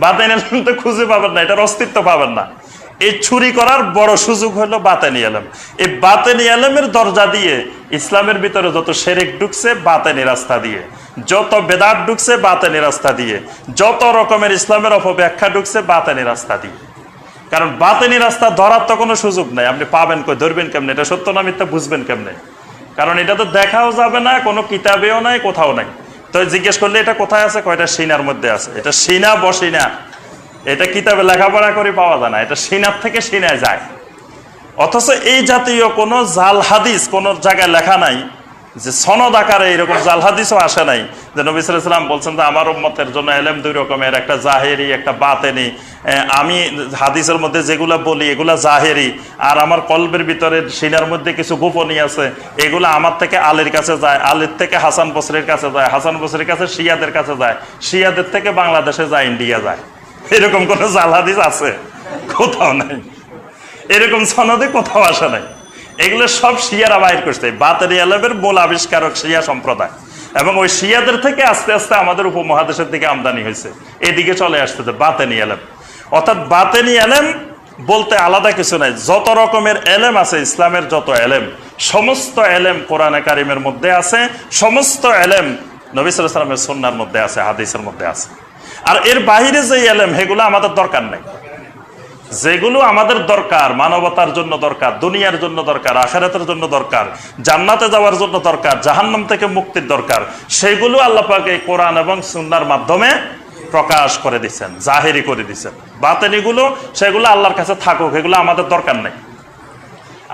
বাতেনি আলেম তো খুঁজে পাবেন না, এটার অস্তিত্ব পাবেন না। এই চুরি করার বড় সুযোগ হলো বাতেনি আলেম। এই বাতেনি আলেমের দরজা দিয়ে ইসলামের ভিতরে যত শিরক ঢুকছে বাতেনি রাস্তা দিয়ে, যত বেদাত ঢুকছে বাতেনি রাস্তা দিয়ে, যত রকমের ইসলামের অপব্যাখ্যা ঢুকছে বাতেনি রাস্তা দিয়ে। কারণ বাতেনি রাস্তা ধরার তো কোনো সুযোগ নাই, আপনি পাবেন কই, ধরবেন কেমনে, এটা সত্য না মিথ্যা বুঝবেন কেমনে? কারণ এটা তো দেখাও যাবে না, কোনো কিতাবেও নাই, কোথাও নাই। তো জিজ্ঞেস করলে এটা কোথায় আছে, কয়টা সিনার মধ্যে আছে। এটা সিনা বসিনা, এটা কিতাবে লেখাপড়া করে পাওয়া যায় না, এটা সিনার থেকে সিনায় যায়। অথচ এই জাতীয় কোনো জাল হাদিস কোনো জায়গায় লেখা নাই, যে সনদ আকারে এরকম জাল হাদিসও আসে নাই যে নবী সাল্লাল্লাহু আলাইহি ওয়াসাল্লাম বলছেন যে আমার উম্মতের জন্য ইলম দুই রকমের, একটা জাহেরি একটা বাতেনি। আমি হাদিসের মধ্যে যেগুলা বলি এগুলা জাহেরি, আর আমার কলবের ভিতরে সিনার মধ্যে কিছু গোপনীয় আছে, এগুলো আমার থেকে আলীর কাছে যায়, আলীর থেকে হাসান বসরির কাছে যায়, হাসান বসরির কাছে শিয়াদের কাছে যায়, শিয়াদের থেকে বাংলাদেশে যায়, ইন্ডিয়া যায়। এরকম কোন জাল হাদিস আছে? কোথাও নাই। এরকম সনদে কোথাও আসে নাই। এগুলো সব শিয়ারা বাইর করছে। বাতেনি আলেমের মূল আবিষ্কারক শিয়া সম্প্রদায়, এবং ওই শিয়াদের থেকে আস্তে আস্তে আমাদের উপমহাদেশের দিকে আমদানি হয়েছে, এদিকে চলে আসতেছে বাতেনি আলেম। অর্থাৎ বাতেনি আলেম বলতে আলাদা কিছু নাই। যত রকমের এলেম আছে, ইসলামের যত এলেম, সমস্ত এলেম কোরআনে কারিমের মধ্যে আছে, সমস্ত এলেম নবী সাল্লাল্লাহু আলাইহি ওয়াসাল্লামের সুন্নাহর মধ্যে আছে, হাদিসের মধ্যে আছে। আর এর বাইরে যে এলেম, সেগুলো আমাদের দরকার নেই। যেগুলো আমাদের দরকার, মানবতার জন্য দরকার, দুনিয়ার জন্য দরকার, আখিরাতের জন্য দরকার, জান্নাতে যাওয়ার জন্য দরকার, জাহান্নাম থেকে মুক্তির দরকার, সেগুলো আল্লাহ পাক এই কোরআন এবং সুন্নাহর মাধ্যমে প্রকাশ করে দিচ্ছেন, জাহেরি করে দিচ্ছেন। বাতেনিগুলো সেগুলো আল্লাহর কাছে থাকুক, এগুলো আমাদের দরকার নেই।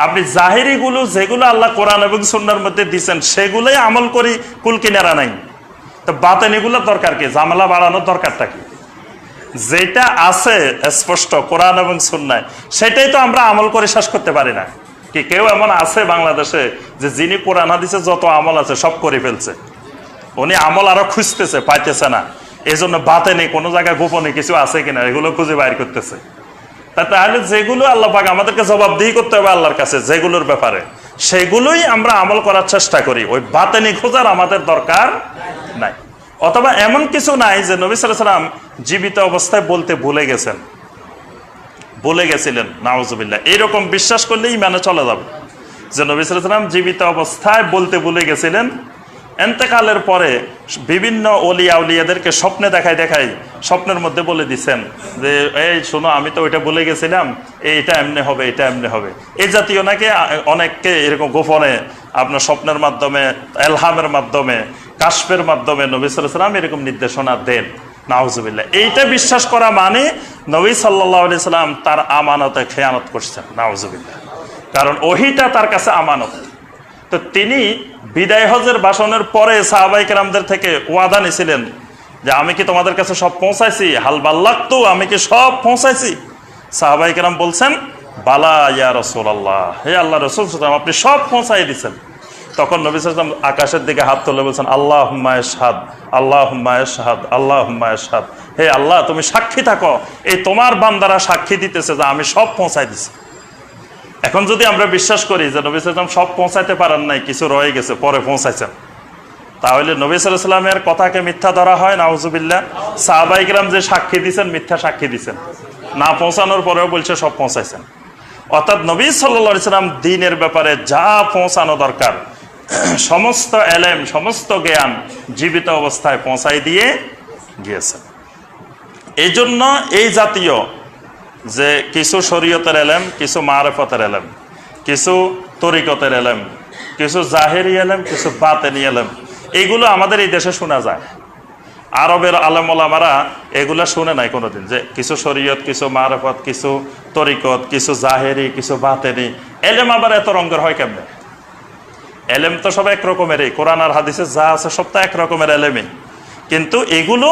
আপনি জাহেরিগুলো যেগুলো আল্লাহ কোরআন এবং সুন্নাহর মধ্যে দিচ্ছেন সেগুলোই আমল করি, কুলকিনারা নাই। তো বাতেনিগুলোর দরকার কি? ঝামেলা বাড়ানোর দরকারটা কি? যেটা আছে স্পষ্ট কোরআন এবং সুন্নাহয়, সেটাই তো আমরা আমল করে শেষ করতে পারি না। কি কেউ এমন আছে বাংলাদেশে যে যিনি কোরআন হাদিসে যত আমল আছে সব করে ফেলছে? উনি আমল আরো খুঁজতেছে, পাইতেছে না, এই জন্য বাতেনি কোনো জায়গায় গোপনে কিছু আছে কিনা এগুলো খুঁজে বাইর করতেছে। তাহলে যেগুলো আল্লাহ পাক আমাদেরকে জবাবদিহি করতে হবে আল্লাহর কাছে, যেগুলোর ব্যাপারে, সেগুলোই আমরা আমল করার চেষ্টা করি। ওই বাতেনি খোঁজার আমাদের দরকার নাই। অথবা এমন কিছু নাই যে নবী সাল্লাল্লাহু আলাইহি ওয়াসাল্লাম জীবিত অবস্থায় বলতে ভুলে গেছিলেন, নাউজুবিল্লাহ, এইরকম বিশ্বাস করলেই মানে চলে যাবে যে নবী সাল্লাল্লাহু আলাইহি ওয়াসাল্লাম জীবিত অবস্থায় বলতে ভুলে গেছিলেন। এন্তেকালের পরে বিভিন্ন ওলিয়া উলিয়াদেরকে স্বপ্নে দেখাই স্বপ্নের মধ্যে বলে দিচ্ছেন যে এই শোনো, আমি তো ওইটা বলে গেছিলাম, এইটা এমনি হবে, এটা এমনি হবে, এই জাতীয় নাকি অনেককে এরকম গোপনে আপনার স্বপ্নের মাধ্যমে, এলহামের মাধ্যমে, কাশফের মাধ্যমে নবী সাল্লাল্লাহু আলাইহি ওয়াসাল্লাম এরকম নির্দেশনা দেন। নাউজুবিল্লাহ, এইটা বিশ্বাস করা মানে নবী সাল্লাল্লাহু আলাইহি সাল্লাম তার আমানতে খেয়ানত করছেন। নাউজুবিল্লাহ, কারণ ওহিটা তার কাছে আমানত। তো তিনি বিদায় হজের ভাষণের পরে সাহাবায়ে কেরামদের থেকে ওয়াদা নিয়েছিলেন যে আমি কি তোমাদের কাছে সব পৌঁছাইছি? হাল বাল্লাগতু, আমি কি সব পৌঁছাইছি? সাহাবায়ে কেরাম বলছেন বালা ইয়া রাসূলুল্লাহ, হে আল্লাহ রাসূল আপনি সব পৌঁছাই দিয়েছেন। তখন নবী সাল্লাল্লাহু আলাইহি ওয়াসাল্লাম আকাশের দিকে হাত তুলে বলছেন আল্লাহুম্মা ইশহাদ, আল্লাহুম্মা ইশহাদ, আল্লাহুম্মা ইশহাদ, হে আল্লাহ তুমি সাক্ষী থাকো, এই তোমার বান্দারা সাক্ষী দিতেছে যে আমি সব পৌঁছাই দিছি। এখন যদি আমরা বিশ্বাস করি যে নবী সাল্লাল্লাহু আলাইহি ওয়াসাল্লাম সব পৌঁছাইতে পারেন নাই, কিছু রয়ে গেছে, পরে পৌঁছাইছেন, তাহলে নবী সাল্লাল্লাহু আলাইহি ওয়াসাল্লামের কথাকে মিথ্যা ধরা হয়। নাউজুবিল্লাহ, সাহাবায়ে কেরাম যে সাক্ষী দিয়েছেন মিথ্যা সাক্ষী দিয়েছেন, না পৌঁছানোর পরেও বলছে সব পৌঁছাইছেন। অর্থাৎ নবী সাল্লাল্লাহু আলাইহি ওয়াসাল্লাম দ্বীনের ব্যাপারে যা পৌঁছানো দরকার সমস্ত এলেম, সমস্ত জ্ঞান জীবিত অবস্থায় পৌঁছাই দিয়ে গিয়েছেন। এই জন্য এই জাতীয় যে কিছু শরীয়তের এলেম, কিছু মারিফতের এলেম, কিছু তরিকতের এলেম, কিছু জাহেরি এলেম, কিছু বাতেনি এলেম, এইগুলো আমাদের এই দেশে শোনা যায়। আরবের আলেম ওলামারা এগুলা শুনে নাই কোনোদিন, যে কিছু শরীয়ত, কিছু মারিফত, কিছু তরিকত, কিছু জাহেরি, কিছু বাতেনি। এলেম আবার এত রঙের হয় কেমনে? এলেম তো সব এক রকমেরই, কোরআন আর হাদিসে যা আছে সব তো এক রকমের এলেমই, কিন্তু এগুলো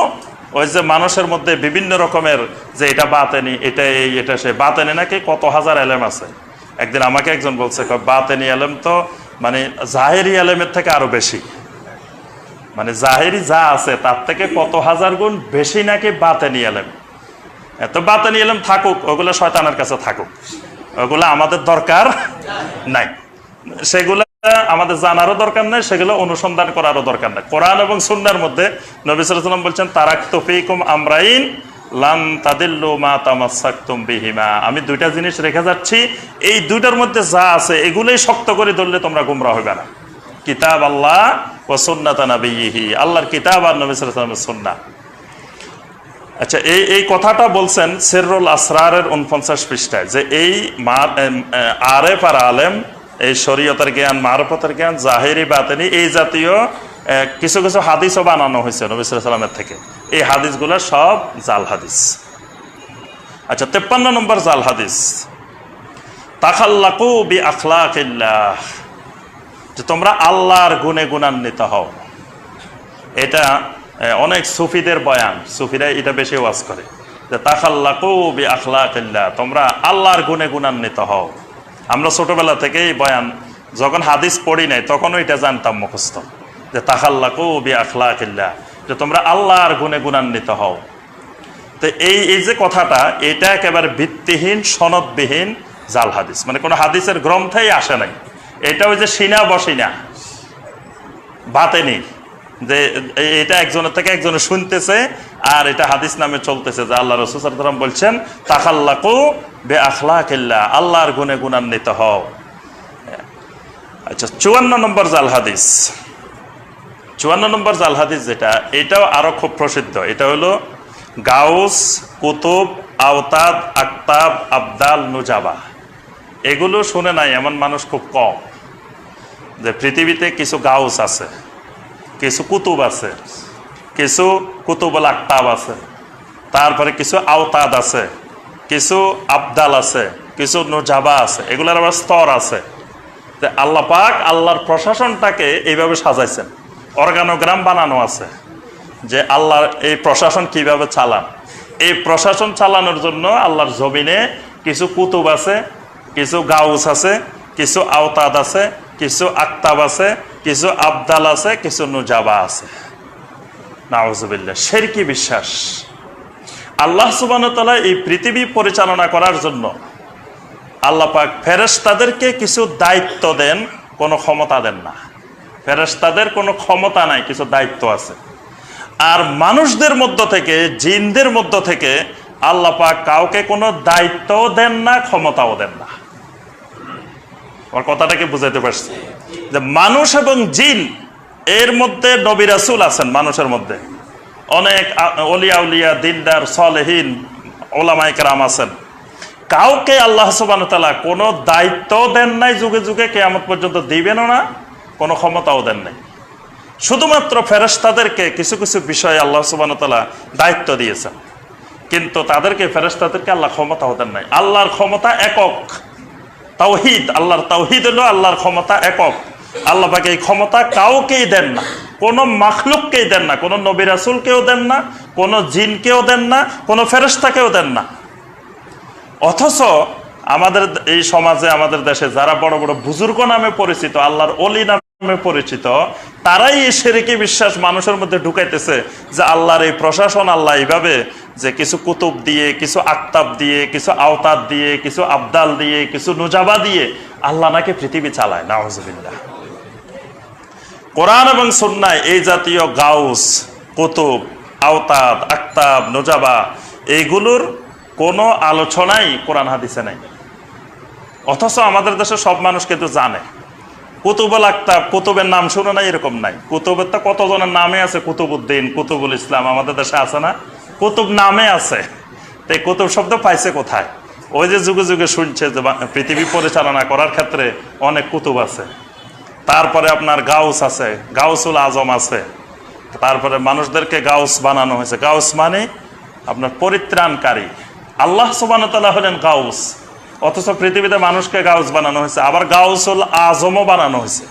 ওই যে মানুষের মধ্যে বিভিন্ন রকমের, যে এটা বাতেনি, এটা এই, এটা সে। বাতেনি নাকি কত হাজার এলেম আছে। একদিন আমাকে একজন বলছে বাতেনি এলেম তো মানে জাহেরি এলেমের থেকে আরো বেশি, মানে জাহেরি যা আছে তার থেকে কত হাজার গুণ বেশি নাকি বাতেনি এলেম। এত বাতেনি এলেম থাকুক, ওগুলো শয়তানের কাছে থাকুক, ওগুলো আমাদের দরকার নাই, সেগুলো আমাদের জানারও দরকার নাই, সেগুলো অনুসন্ধান করারও দরকার নাই। কোরআন এবং সুন্নাহর মধ্যে নবী সাল্লাল্লাহু আলাইহি ওয়াসাল্লাম বলছেন তারাকতু ফীকুম আমরাইন লান তাদিল্লু মা তামাসসাকতুম বিহিমা, আমি দুইটা জিনিস রেখে যাচ্ছি, এই দুইটার মধ্যে যা আছে এগুলোই শক্ত করে ধরলে তোমরা গোমরা হবে না। কিতাব আল্লাহ ওয়া সুন্নাত নবিয়িহি, আল্লাহর কিতাব আর নবী সাল্লাল্লাহু আলাইহি ওয়াসাল্লামের সুন্নাহ। আচ্ছা, এই কথাটা বলছেন সিররুল আসরারের 49 পৃষ্ঠায়, যে এই আরেফ আর আলেম, এই শরীয়তের জ্ঞান, মারফতের জ্ঞান, জাহেরি বাতেনি, এই জাতীয় কিছু কিছু হাদিসও বানানো হয়েছে নবী সাল্লাল্লাহু আলাইহি ওয়াসাল্লামের থেকে। এই হাদিসগুলো সব জাল হাদিস। আচ্ছা, 53 নম্বর জাল হাদিস, তাখাল্লাকু বি আখলাকিল্লাহ, যে তোমরা আল্লাহর গুণে গুণান্বিত হও। এটা অনেক সুফিদের বয়ান, সুফিরা এটা বেশি ওয়াজ করে, যে তাখাল্লাকু বি আখলাকিল্লাহ, তোমরা আল্লাহর গুণে গুণান্বিত হও। আমরা ছোটবেলা থেকেই বয়ান, যখন হাদিস পড়ি নাই তখনও এটা জানতাম মুখস্থ, যে তাখাল্লাকু বি আখলাকিল্লাহ, যে তোমরা আল্লাহর গুণে গুণান্বিত হও। তো এই যে কথাটা, এটা একেবারে ভিত্তিহীন, সনদবিহীন জাল হাদিস, মানে কোনো হাদিসের গ্রন্থেই আসে নাই। এটা ওই যে সিনা বসিনা বাতেনি, যে এটা একজনের থেকে একজনে শুনতেছে আর এটা হাদিস নামে চলতেছে, যে আল্লাহ রাসূল সাল্লাল্লাহু আলাইহি ওয়াসাল্লাম বলছেন তাখাল্লাকু বে আখলাকিল্লাহ, আল্লাহর গুণে গুণান্বিত হও। আচ্ছা, 54 নম্বর জাল হাদিস, 54 নম্বর জাল হাদিস যেটা, এটাও আরো খুব প্রসিদ্ধ। এটা হলো গাউস, কুতুব, আওতাদ, আকতাব, আবদাল, নুজাবা। এগুলো শুনে নাই এমন মানুষ খুব কম, যে পৃথিবীতে কিছু গাউস আছে, কিছু কুতুব আছে, কিছু কুতুবুল আকতাব আছে, তারপরে কিছু আওতাদ আছে, কিছু আবদাল আছে, কিছু নুজাবা আছে, এগুলোর আবার স্তর আছে। আল্লাহ পাক আল্লাহর প্রশাসনটাকে এইভাবে সাজাইছেন, অর্গানোগ্রাম বানানো আছে যে আল্লাহর এই প্রশাসন কিভাবে চালান। এই প্রশাসন চালানোর জন্য আল্লাহর জমিনে কিছু কুতুব আছে, কিছু গাউস আছে, কিছু আওতাদ আছে, কিছু আকতাব আছে, কিছু আবদাল আছে, কিছু নুজাবা আছে। নাউজুবিল্লাহ, শিরকি বিশ্বাস। আল্লাহ সুবহানাহু ওয়া তাআলা এই পৃথিবী পরিচালনা করার জন্য আল্লাহ পাক ফেরেশতাদেরকে কিছু দায়িত্ব দেন, কোনো ক্ষমতা দেন না। ফেরেশতাদের কোনো ক্ষমতা নাই, কিছু দায়িত্ব আছে। আর মানুষদের মধ্য থেকে, জিনদের মধ্য থেকে আল্লাহ পাক কাউকে কোনো দায়িত্বও দেন না, ক্ষমতাও দেন না। আমার কথাটাকে বুঝাইতে পারছি যে মানুষ এবং জিন এর মধ্যে নবী রাসূল আছেন, মানুষের মধ্যে অনেক ওলিয়া উলিয়া, দিনদার, সালেহীন, ওলামায়ে কেরাম আছেন। কাউকে আল্লাহ সুবহানাহু ওয়া তাআলা কোনো দায়িত্বও দেন নাই, যুগে যুগে কিয়ামত পর্যন্ত দিবেনও না, কোনো ক্ষমতাও দেন নাই। শুধুমাত্র ফেরেশতাদেরকে কিছু কিছু বিষয়ে আল্লাহ সুবহানাহু ওয়া তাআলা দায়িত্ব দিয়েছেন, কিন্তু তাদেরকে, ফেরেশতাদেরকে আল্লাহ ক্ষমতাও দেন নাই। আল্লাহর ক্ষমতা একক, তাওহীদ। আল্লাহর তাওহীদ হলো আল্লাহর ক্ষমতা একক। আল্লাহ পাক এই ক্ষমতা কাউকেই দেন না, কোনো মাখলুককেই দেন না, কোনো নবী রাসূলকেও দেন না, কোনো জিনকেও দেন না, কোনো ফেরেশতাকেও দেন না। অথচ আমাদের এই সমাজে, আমাদের দেশে যারা বড় বড় বুজুর্গ নামে পরিচিত, আল্লাহর ওলি নামে পরিচিত, তারাই এই শিরকি বিশ্বাস মানুষের মধ্যে ঢুকাইতেছে যে আল্লাহর এই প্রশাসন, আল্লাহ এইভাবে যে কিছু কুতুব দিয়ে, কিছু আকতাব দিয়ে, কিছু আওতাদ দিয়ে, কিছু আবদাল দিয়ে, কিছু নুজাবা দিয়ে আল্লাহ নাকি পৃথিবী চালায়। নাউজুবিল্লাহ। কোরআন এবং সুন্নায় এই জাতীয় গাউস, কুতুব, আওতাদ, আকতাব, নুজাবা এইগুলোর কোনো আলোচনাই কোরআন হাদিসে নাই। অথচ আমাদের দেশে সব মানুষ কিন্তু জানে। কুতুবুল আকতাব, কুতুবের নাম শুনে নাই এরকম নাই। কুতুবের তো কতজনের নামে আছে, কুতুবউদ্দিন, কুতুবুল ইসলাম আমাদের দেশে আছে না? কুতুব নামে আছে। তো এই কুতুব শব্দ পাইছে কোথায়? ওই যে যুগে যুগে শুনছে যে পৃথিবী পরিচালনা করার ক্ষেত্রে অনেক কুতুব আছে। তারপরে আপনার গাউস আছে, গাউসুল আজম আছে। তারপরে মানুষদেরকে গাউস বানানো হয়েছে। গাউস মানে আপনার পরিত্রাণকারী। আল্লাহ সুবহানাহু ওয়া তাআলা হলেন গাউস, অথচ পৃথিবীতে মানুষকে গাউস বানানো হয়েছে। আবার গাউসুল আজমও বানানো হয়েছে।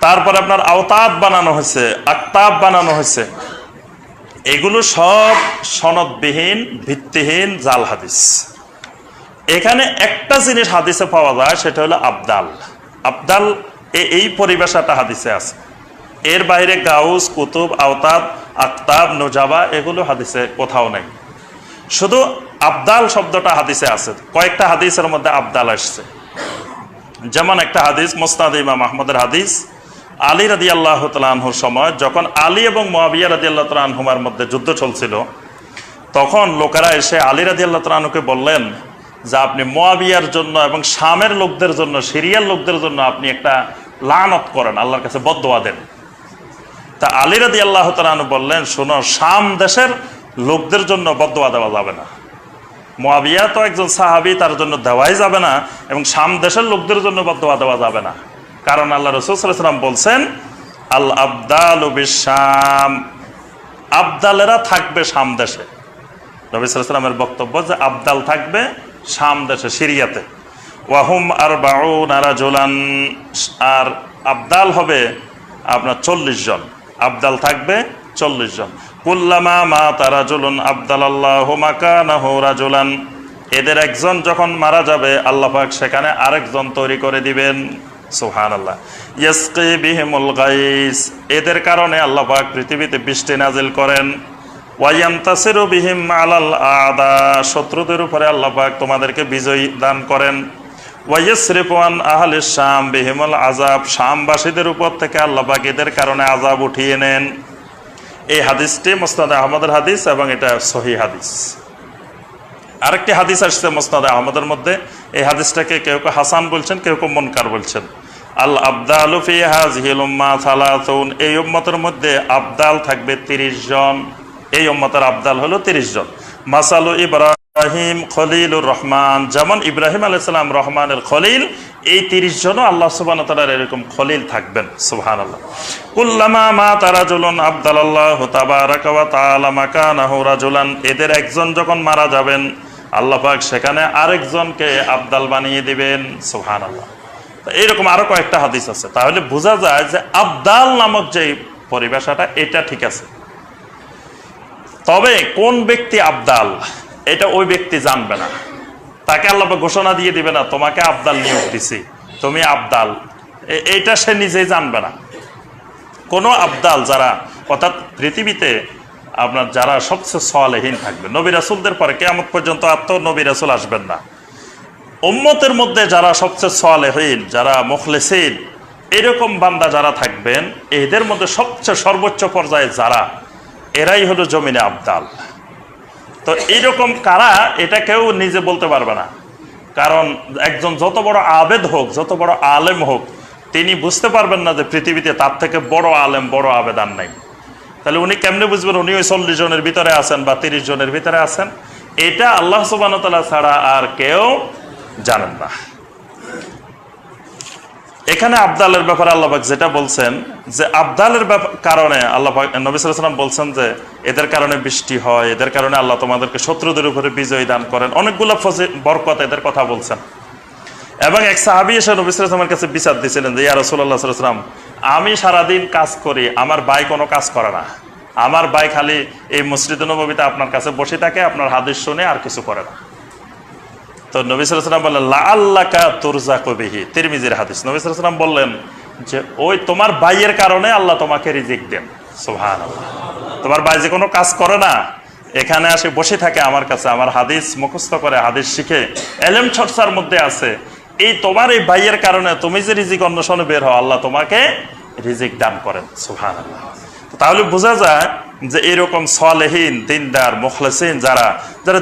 তারপরে আপনার আওতাদ বানানো হয়েছে, আকতাব বানানো হয়েছে। এগুলো সব সনদবিহীন, ভিত্তিহীন জাল হাদিস। এখানে একটা জিনিস হাদিসে পাওয়া যায়, সেটা হলো আবদাল। আবদাল এই পরিভাষাটা হাদিসে আছে। এর বাইরে গাউস, কুতুব, আওতাদ, আকতাব, নুজাবা এগুলো হাদিসে কোথাও নাই। শুধু আবদাল শব্দটা হাদিসে আছে। কয়েকটা হাদিসের মধ্যে আবদাল আসছে। যেমন একটা হাদিস, মুসনাদ ইমাম আহমদের হাদিস, আলী রাদিয়াল্লাহু তাআলা আনহুর সময় যখন আলী এবং মুআবিয়া রাদিয়াল্লাহু তাআলা আনহুমার মধ্যে যুদ্ধ চলছিল, তখন লোকেরা এসে আলী রাদিয়াল্লাহু তাআলা আনহুকে বললেন যে আপনি মুআবিয়ার জন্য এবং শামের লোকদের জন্য, সিরিয়ার লোকদের জন্য আপনি একটা লানত করেন, আল্লাহর কাছে বদদোয়া দেন। তা আলী রাদিয়াল্লাহু তাআলা আনহু বললেন, শোনো, শাম দেশের লোকদের জন্য বদদোয়া দেওয়া যাবে না। মুআবিয়া তো একজন সাহাবী, তার জন্য দেওয়াই যাবে না, এবং শাম দেশের লোকদের জন্য বদদোয়া দেওয়া যাবে না। কারণ আল্লাহ রাসূল সাল্লাল্লাহু আলাইহি ওয়াসাল্লাম বলছেন, আল আবদালু বিশ-শাম, আবদালেরা থাকবে শাম দেশে। নবী সাল্লাল্লাহু আলাইহি ওয়াসাল্লামের বক্তব্য যে আবদাল থাকবে শাম দেশে, সিরিয়াতে। ওয়াহুম আরবাউনা রাজুলান, আর আবদাল হবে আপনার 40 জন। আবদাল থাকবে 40 জন। কুল্লামা মাতা রাজুলুন আবদালাল্লাহু মাকানাহু রাজুলান, এদের একজন যখন মারা যাবে আল্লাহ পাক সেখানে আরেকজন তৈরি করে দিবেন। সুবহানাল্লাহ। ইয়াসকি বিহিমুল গাইস, এদের কারণে আল্লাহ পাক পৃথিবীতে বৃষ্টি নাজিল করেন। ওয়ায়ামতাসিরু বিহিম আলাল আদা, শত্রুদের উপরে আল্লাহ পাক তোমাদেরকে বিজয় দান করেন। ওয়াইয়াসরিফু আন আহলিশ শাম বিহিমুল আযাব, শামবাসীদের উপর থেকে আল্লাহ পাক এদের কারণে আযাব উঠিয়ে নেন। এই হাদিসটি মুসনাদ আহমদের হাদিস এবং এটা সহিহ হাদিস। আরেকটি হাদিস আসছে মুসনাদে আহমদের মধ্যে, এই হাদিসটাকে কেউ কেউ হাসান বলছেন, কেউ কেউ মুনকার বলছেন। আল আবদালু ফি হাযিহিল উম্মাহ সালাসুন, এই উম্মতের মধ্যে আবদাল থাকবে 30 জন। এই উম্মতের আবদাল হলো 30 জন। মাসালু ইব্রাহিম খলিলুর রহমান, যেমন ইব্রাহিম আলাইহিস সালাম রহমানের খলিল, এই 30 জনও আল্লাহ সুবহানাহু ওয়া তাআলার এরকম খলিল থাকবেন। সুবহানাল্লাহ। কুল্লামা মাতা রাজুলুন আবদালাল্লাহু তাবারাকা ওয়া তাআলা মাকানাহু রাজুলান, এদের একজন যখন মারা যাবেন আল্লাহ পাক সেখানে আরেকজনকে আবদাল বানিয়ে দিবেন। সুবহানাল্লাহ। এইরকম আরো কয়েকটা হাদিস আছে। তাহলে বোঝা যায় যে আবদাল নামক যে পরিভাষাটা, এটা ঠিক আছে। তবে কোন ব্যক্তি আবদাল, এটা ওই ব্যক্তি জানবে না। তাকে আল্লাহ পাক ঘোষণা দিয়ে দিবে না, তোমাকে আবদাল নিয়োগ দিছি, তুমি আবদাল, এটা সে নিজেই জানবে না। কোন আবদাল যারা, অর্থাৎ পৃথিবীতে আপনার যারা সবচেয়ে সালেহীন থাকবে, নবী রাসূলদের পরে কিয়ামত পর্যন্ত আর তো নবী রাসূল আসবেন না, উম্মতের মধ্যে যারা সবচেয়ে সালেহীন, যারা মুখলিসিন, এরকম বান্দা যারা থাকবেন, এদের মধ্যে সবচেয়ে সর্বোচ্চ পর্যায়ে যারা, এরাই হলো জমিনে আবদাল। তো এইরকম কারা, এটা কেউ নিজে বলতে পারবে না। কারণ একজন যত বড় আবেদ হোক, যত বড় আলেম হোক, তিনি বুঝতে পারবেন না যে পৃথিবীতে তার থেকে বড় আলেম, বড় আবেদান নাই। তাহলে উনি কেমনে বুঝবেন উনি ওই 40 জনের ভিতরে আছেন বা 30 জনের ভিতরে আছেন? এটা আল্লাহ সুবহানাহু ওয়া তাআলা ছাড়া আর কেউ জানেন না। এখানে আবদালের ব্যাপারে আল্লাহ পাক যেটা বলছেন, যে আবদালের কারণে আল্লাহ পাক, নবী সাল্লাল্লাহু আলাইহি ওয়াসাল্লাম বলছেন যে এদের কারণে বৃষ্টি হয়, এদের কারণে আল্লাহ তোমাদেরকে শত্রুদের উপরে বিজয় দান করেন, অনেকগুলো বরকত এদের কথা বলছেন। এবং এক সাহাবী এসে নবী সাল্লাল্লাহু আলাইহি ওয়াসাল্লামের কাছে বিচার দিয়েছিলেন যে ইয়া রাসূলুল্লাহ সাল্লাল্লাহু আলাইহি ওয়াসাল্লাম, আমি সারাদিন কাজ করি, আমার ভাই কোনো কাজ করে না, আমার ভাই খালি এই মসজিদে নববীতে আপনার কাছে বসে থাকে, আপনার হাদিস শুনে আর কিছু করে না। তো নবী সাল্লাল্লাহু আলাইহি ওয়াসাল্লাম বললেন লাআল্লাকা তুরযাকু বিহি, তিরমিজির হাদিস। নবী সাল্লাল্লাহু আলাইহি ওয়াসাল্লাম বললেন যে ওই তোমার ভাইয়ের কারণে আল্লাহ তোমাকে রিজিক দেন। সুবহানাল্লাহ। তোমার ভাই যে কোনো কাজ করে না, এখানে আসে বসে থাকে আমার কাছে, আমার হাদিস মুখস্থ করে, হাদিস শিখে ইলম চর্চার মধ্যে আছে, এই তোমার এই ভাইয়ের কারণে তুমি যে রিজিক অন্বেষণে বের হও, আল্লাহ তোমাকে রিজিক দান করেন। সুবহানাল্লাহ। তাহলে বোঝা যায় যে এরকম সালেহীন, দিনদার, মুখলিসিন যারা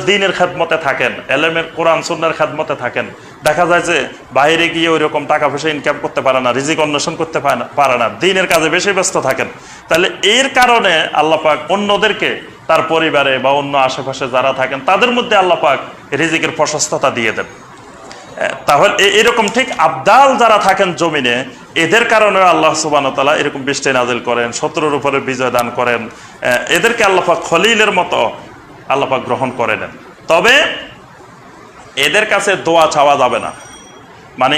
দ্বীনের খেদমতে থাকেন, ইলমের কোরআন সুন্নাহর খেদমতে থাকেন, দেখা যায় যে বাইরে গিয়ে ওই রকম টাকা পয়সা ইনকাম করতে পারে না, রিজিক অন্বেষণ করতে পারে না, দ্বীনের কাজে বেশি ব্যস্ত থাকেন। তাহলে এর কারণে আল্লাহ পাক অন্যদেরকে, তার পরিবারে বা অন্য আশেপাশে যারা থাকেন, তাদের মধ্যে আল্লাহ পাক রিজিকের প্রশস্ততা দিয়ে দেন। তাহলে এরকম ঠিক আবদাল যারা থাকেন জমিনে, এদের কারণে আল্লাহ সুবহানাহু ওয়া তাআলা এরকম বৃষ্টি নাজিল করেন, শত্রুর উপরে বিজয় দান করেন, এদেরকে আল্লাহ পাক খলিলের মতো আল্লাহ পাক গ্রহণ করে নেন। তবে এদের কাছে দোয়া চাওয়া যাবে না, মানে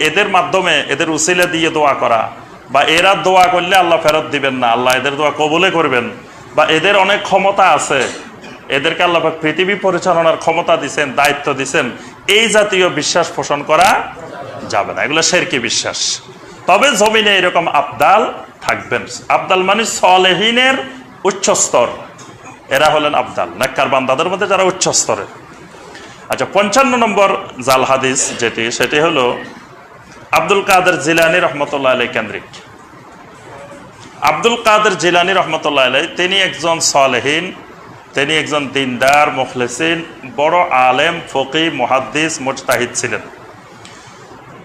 এদের মাধ্যমে, এদের উসিলা দিয়ে দোয়া করা, বা এরা দোয়া করলে আল্লাহ ফেরত দিবেন না, আল্লাহ এদের দোয়া কবুলে করবেন, বা এদের অনেক ক্ষমতা আছে, এদেরকে আল্লাহ পাক পৃথিবী পরিচালনার ক্ষমতা দিচ্ছেন, দায়িত্ব দিচ্ছেন, এই জাতীয় বিশ্বাস পোষণ করা যাবে না, এগুলো শিরকি বিশ্বাস। তবে জমিনে এরকম আবদাল থাকবেন। আবদাল মানে সালেহীনের উচ্চ স্তর, এরা হলেন আবদাল, নেককার বান্দাদের মধ্যে যারা উচ্চ স্তরের। আচ্ছা, 55 নম্বর জাল হাদিস সেটি হলো আব্দুল কাদের জিলানী রহমতুল্লাহ আলাইহি কেন্দ্রিক। আব্দুল কাদের জিলানী রহমতুল্লাহ আলাইহি, তিনি একজন সালেহীন, তিনি একজন দিনদার, মুখলিসিন, বড় আলেম, ফকি, মুহাদ্দিস, মুজতাহিদ ছিলেন।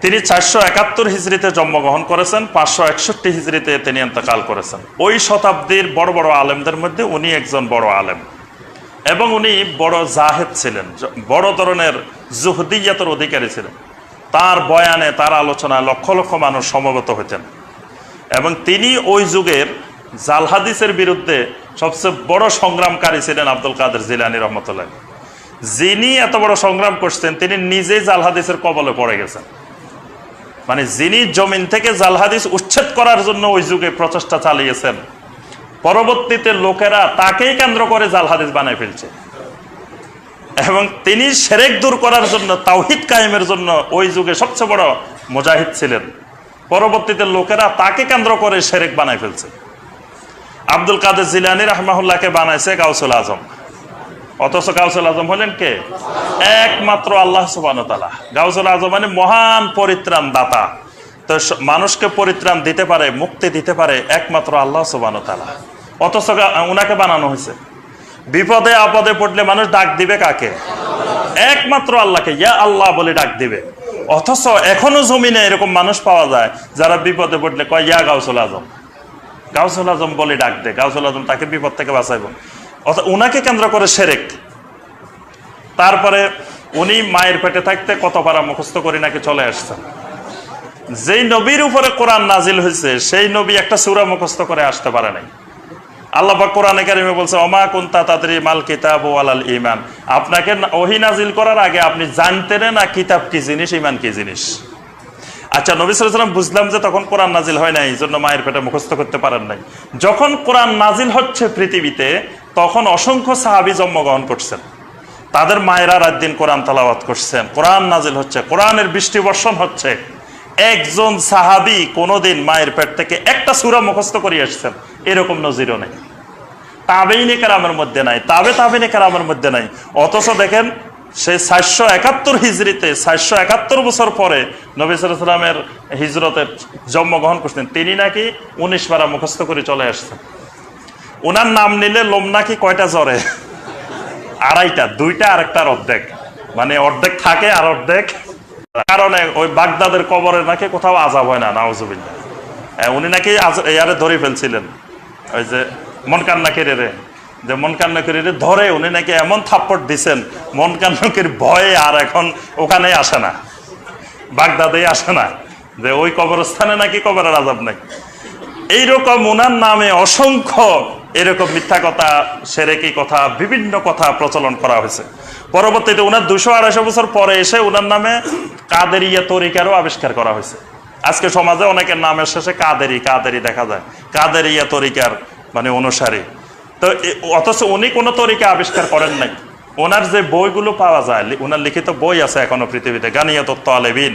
তিনি 471 হিজরিতে জন্মগ্রহণ করেছেন, 561 হিজরিতে তিনি ইন্তেকাল করেছেন। ওই শতাব্দীর বড় বড় আলেমদের মধ্যে উনি একজন বড় আলেম, এবং উনি বড় জাহেদ ছিলেন, বড় ধরনের জুহদিয়াতের অধিকারী ছিলেন। তার বয়ানে, তার আলোচনায় লক্ষ লক্ষ মানুষ সমবেত হতেন। এবং তিনি ওই যুগের জাল হাদিসের বিরুদ্ধে সবচেয়ে বড় সংগ্রামকারী ছিলেন আব্দুল কাদের জিলানী রহমতুল্লাহ। যিনি এত বড় সংগ্রাম করছেন, তিনি নিজেই জাল হাদিসের কবলে পড়ে গেছেন। মানে যিনি জমিন থেকে জাল হাদিস উচ্ছেদ করার জন্য ওই যুগে প্রচেষ্টা চালিয়েছেন, পরবর্তীতে লোকেরা তাকেই কেন্দ্র করে জাল হাদিস বানায় ফেলছে। এবং তিনি শিরক দূর করার জন্য, তাওহীদ কায়েমের জন্য ওই যুগে সবচেয়ে বড় মুজাহিদ ছিলেন। পরবর্তীতে লোকেরা তাকে কেন্দ্র করে শিরক বানায় ফেলছে। আব্দুল কাদের জিলানী রাহমাহুল্লাহকে বানাইছে গাউসুল আজম, অথচ গাউসুল আজম হলেন কে? একমাত্র আল্লাহ সুবহানাহু ওয়া তাআলা। গাউসুল আজম মানে মহান পরিত্রাণ দাতা। তো মানুষকে পরিত্রাণ দিতে পারে, মুক্তি দিতে পারে একমাত্র আল্লাহ সুবহানাহু ওয়া তাআলা, অথচ উনাকে বানানো হয়েছে। বিপদে আপদে পড়লে মানুষ ডাক দিবে কাকে? একমাত্র আল্লাহকে ইয়া আল্লাহ বলে ডাক দিবে। অথচ এখনো জমিনে এরকম মানুষ পাওয়া যায় যারা বিপদে পড়লে কয় ইয়া গাউসুল আজম, গাউসুল আজম বলে ডাক দেয়, গাউসুল আজম তাকে বিপদ থেকে বাঁচাইব। অর্থাৎ উনাকে কেন্দ্র করে শিরক। তারপরে উনি মায়ের পেটে থাকতে কত পারা মুখস্থ করে নাকি চলে আসছেন। যেই নবীর উপরে কোরআন নাজিল হয়েছে সেই নবী একটা সূরা মুখস্থ করে আসতে পারে নাই। আল্লাহ পাক কোরআনে কারিমে বলছে ওমা কুনতা তাদরি মাল কিতাবু ওয়ালাল ঈমান, আপনাকে ওহী নাজিল করার আগে আপনি জানতেন না কিতাব কি জিনিস, ঈমান কি জিনিস। আচ্ছা, নবী সাল্লাল্লাহু আলাইহি ওয়াসাল্লাম বুঝলাম যে তখন কোরআন নাজিল হয় নাই, এই জন্য মায়ের পেটে মুখস্থ করতে পারেন নাই। যখন কোরআন নাজিল হচ্ছে পৃথিবীতে তখন অসংখ্য সাহাবী জন্মগ্রহণ করছেন, তাদের মায়েরা রাত দিন কোরআন তেলাওয়াত করছেন, কোরআন নাজিল হচ্ছে, কোরআনের বৃষ্টি বর্ষণ হচ্ছে। একজন সাহাবী কোনোদিন মায়ের পেট থেকে একটা সূরা মুখস্থ করে আসছেন এরকম নজিরও নেই। তাবেঈনে কেরামের মধ্যে নাই, তাবেঈনে কেরামের মধ্যে নাই। অথচ দেখেন সেই 471 হিজরিতে 471 বছর পরে নবী সাল্লাল্লাহু আলাইহি ওয়াসাল্লামের হিজরতে জন্মগ্রহণ করছেন, তিনি নাকি 19 পারা মুখস্থ করে চলে আসছেন। ওনার নাম নিলে লোম নাকি কয়টা জ্বরে? আড়াইটা, দুইটা আরেকটার অর্ধেক, মানে অর্ধেক থাকে আর অর্ধেক। কারণে ওই বাগদাদের কবরে নাকি কোথাও আযাব হয় না, নাউজুবিল্লাহ। উনি নাকি ইয়ারে ধরে ফেলছিলেন, ওই যে মনকান নাকিরে, যে মনকান নাকিরে ধরে উনি নাকি এমন থাপ্পড় দিছেন মনকান নাকির ভয়ে আর এখন ওখানে আসে না, বাগদাদেই আসে না, যে ওই কবরস্থানে নাকি কবরের আযাব নাই। এইরকম ওনার নামে অসংখ্য এরকম মিথ্যা কথা, শিরকি কথা, বিভিন্ন কথা প্রচলন করা হয়েছে। পরবর্তীতে ওনার 200-250 বছর পরে এসে ওনার নামে কাদেরিয়া তরিকারও আবিষ্কার করা হয়েছে। আজকে সমাজে অনেকের নামের শেষে কাদেরি দেখা যায়, কাদেরিয়া তরিকার মানে অনুসারী। তো অথচ উনি কোনো তরিকা আবিষ্কার করেন নাই। ওনার যে বইগুলো পাওয়া যায়, ওনার লিখিত বই আছে এখনো পৃথিবীতে, গানিয়াতুত তালেবিন।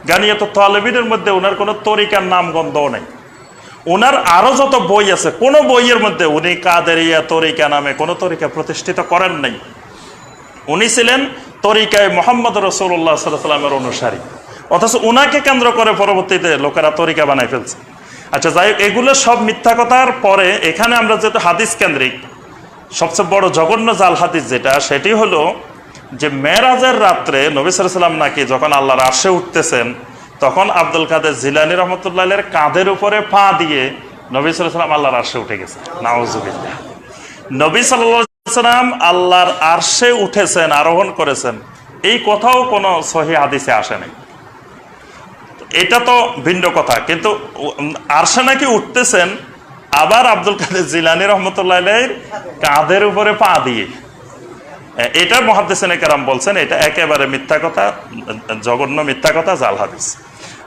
গানিয়াতুত তালেবিনের মধ্যে ওনার কোনো তরিকার নাম গন্ধও নেই। ওনার আরো যত বই আছে কোনো বইয়ের মধ্যে উনি কাদেরিয়া তরিকা নামে কোনো তরিকা প্রতিষ্ঠিত করেন নাই। উনি ছিলেন তরিকায় মুহাম্মদ রাসূলুল্লাহ সাল্লাল্লাহু আলাইহি ওয়াসাল্লামের অনুসারী। অথচ উনাকে কেন্দ্র করে পরবর্তীতে লোকেরা তরিকা বানাই ফেলছে। আচ্ছা, যাই হোক, এগুলো সব মিথ্যা কথার পরে এখানে আমরা যেহেতু হাদিস কেন্দ্রিক, সবচেয়ে বড় জঘন্য জাল হাদিস যেটা, সেটি হলো যে মেরাজের রাত্রে নবী সাল্লাল্লাহু আলাইহি ওয়াসাল্লাম নাকি যখন আল্লাহর আরশে উঠতেছেন তখন আব্দুল কাদের জিলানী রহমতুল্লাহের কাঁধের উপরে পা দিয়ে নবী সাল্লাল্লাহু আলাইহি ওয়াসাল্লাম আল্লাহর আরশে উঠে গেছে। নাউজুবিল্লাহ। নবী সাল্লাল্লাহু আলাইহি ওয়াসাল্লাম আল্লাহর আরশে উঠেছেন, আরোহণ করেছেন, এই কথাও কোনো সহিহ হাদিসে আসে নাই। এটা তো ভিন্ন কথা, কিন্তু আরশে নাকি উঠতেছেন আবার আব্দুল কাদের জিলানী রহমতুল্লাহের কাঁধের উপরে পা দিয়ে, এটা মুহাদ্দিসিনে কেরাম বলছেন এটা একেবারে মিথ্যা কথা, জঘন্য মিথ্যা কথা, জাল হাদিস।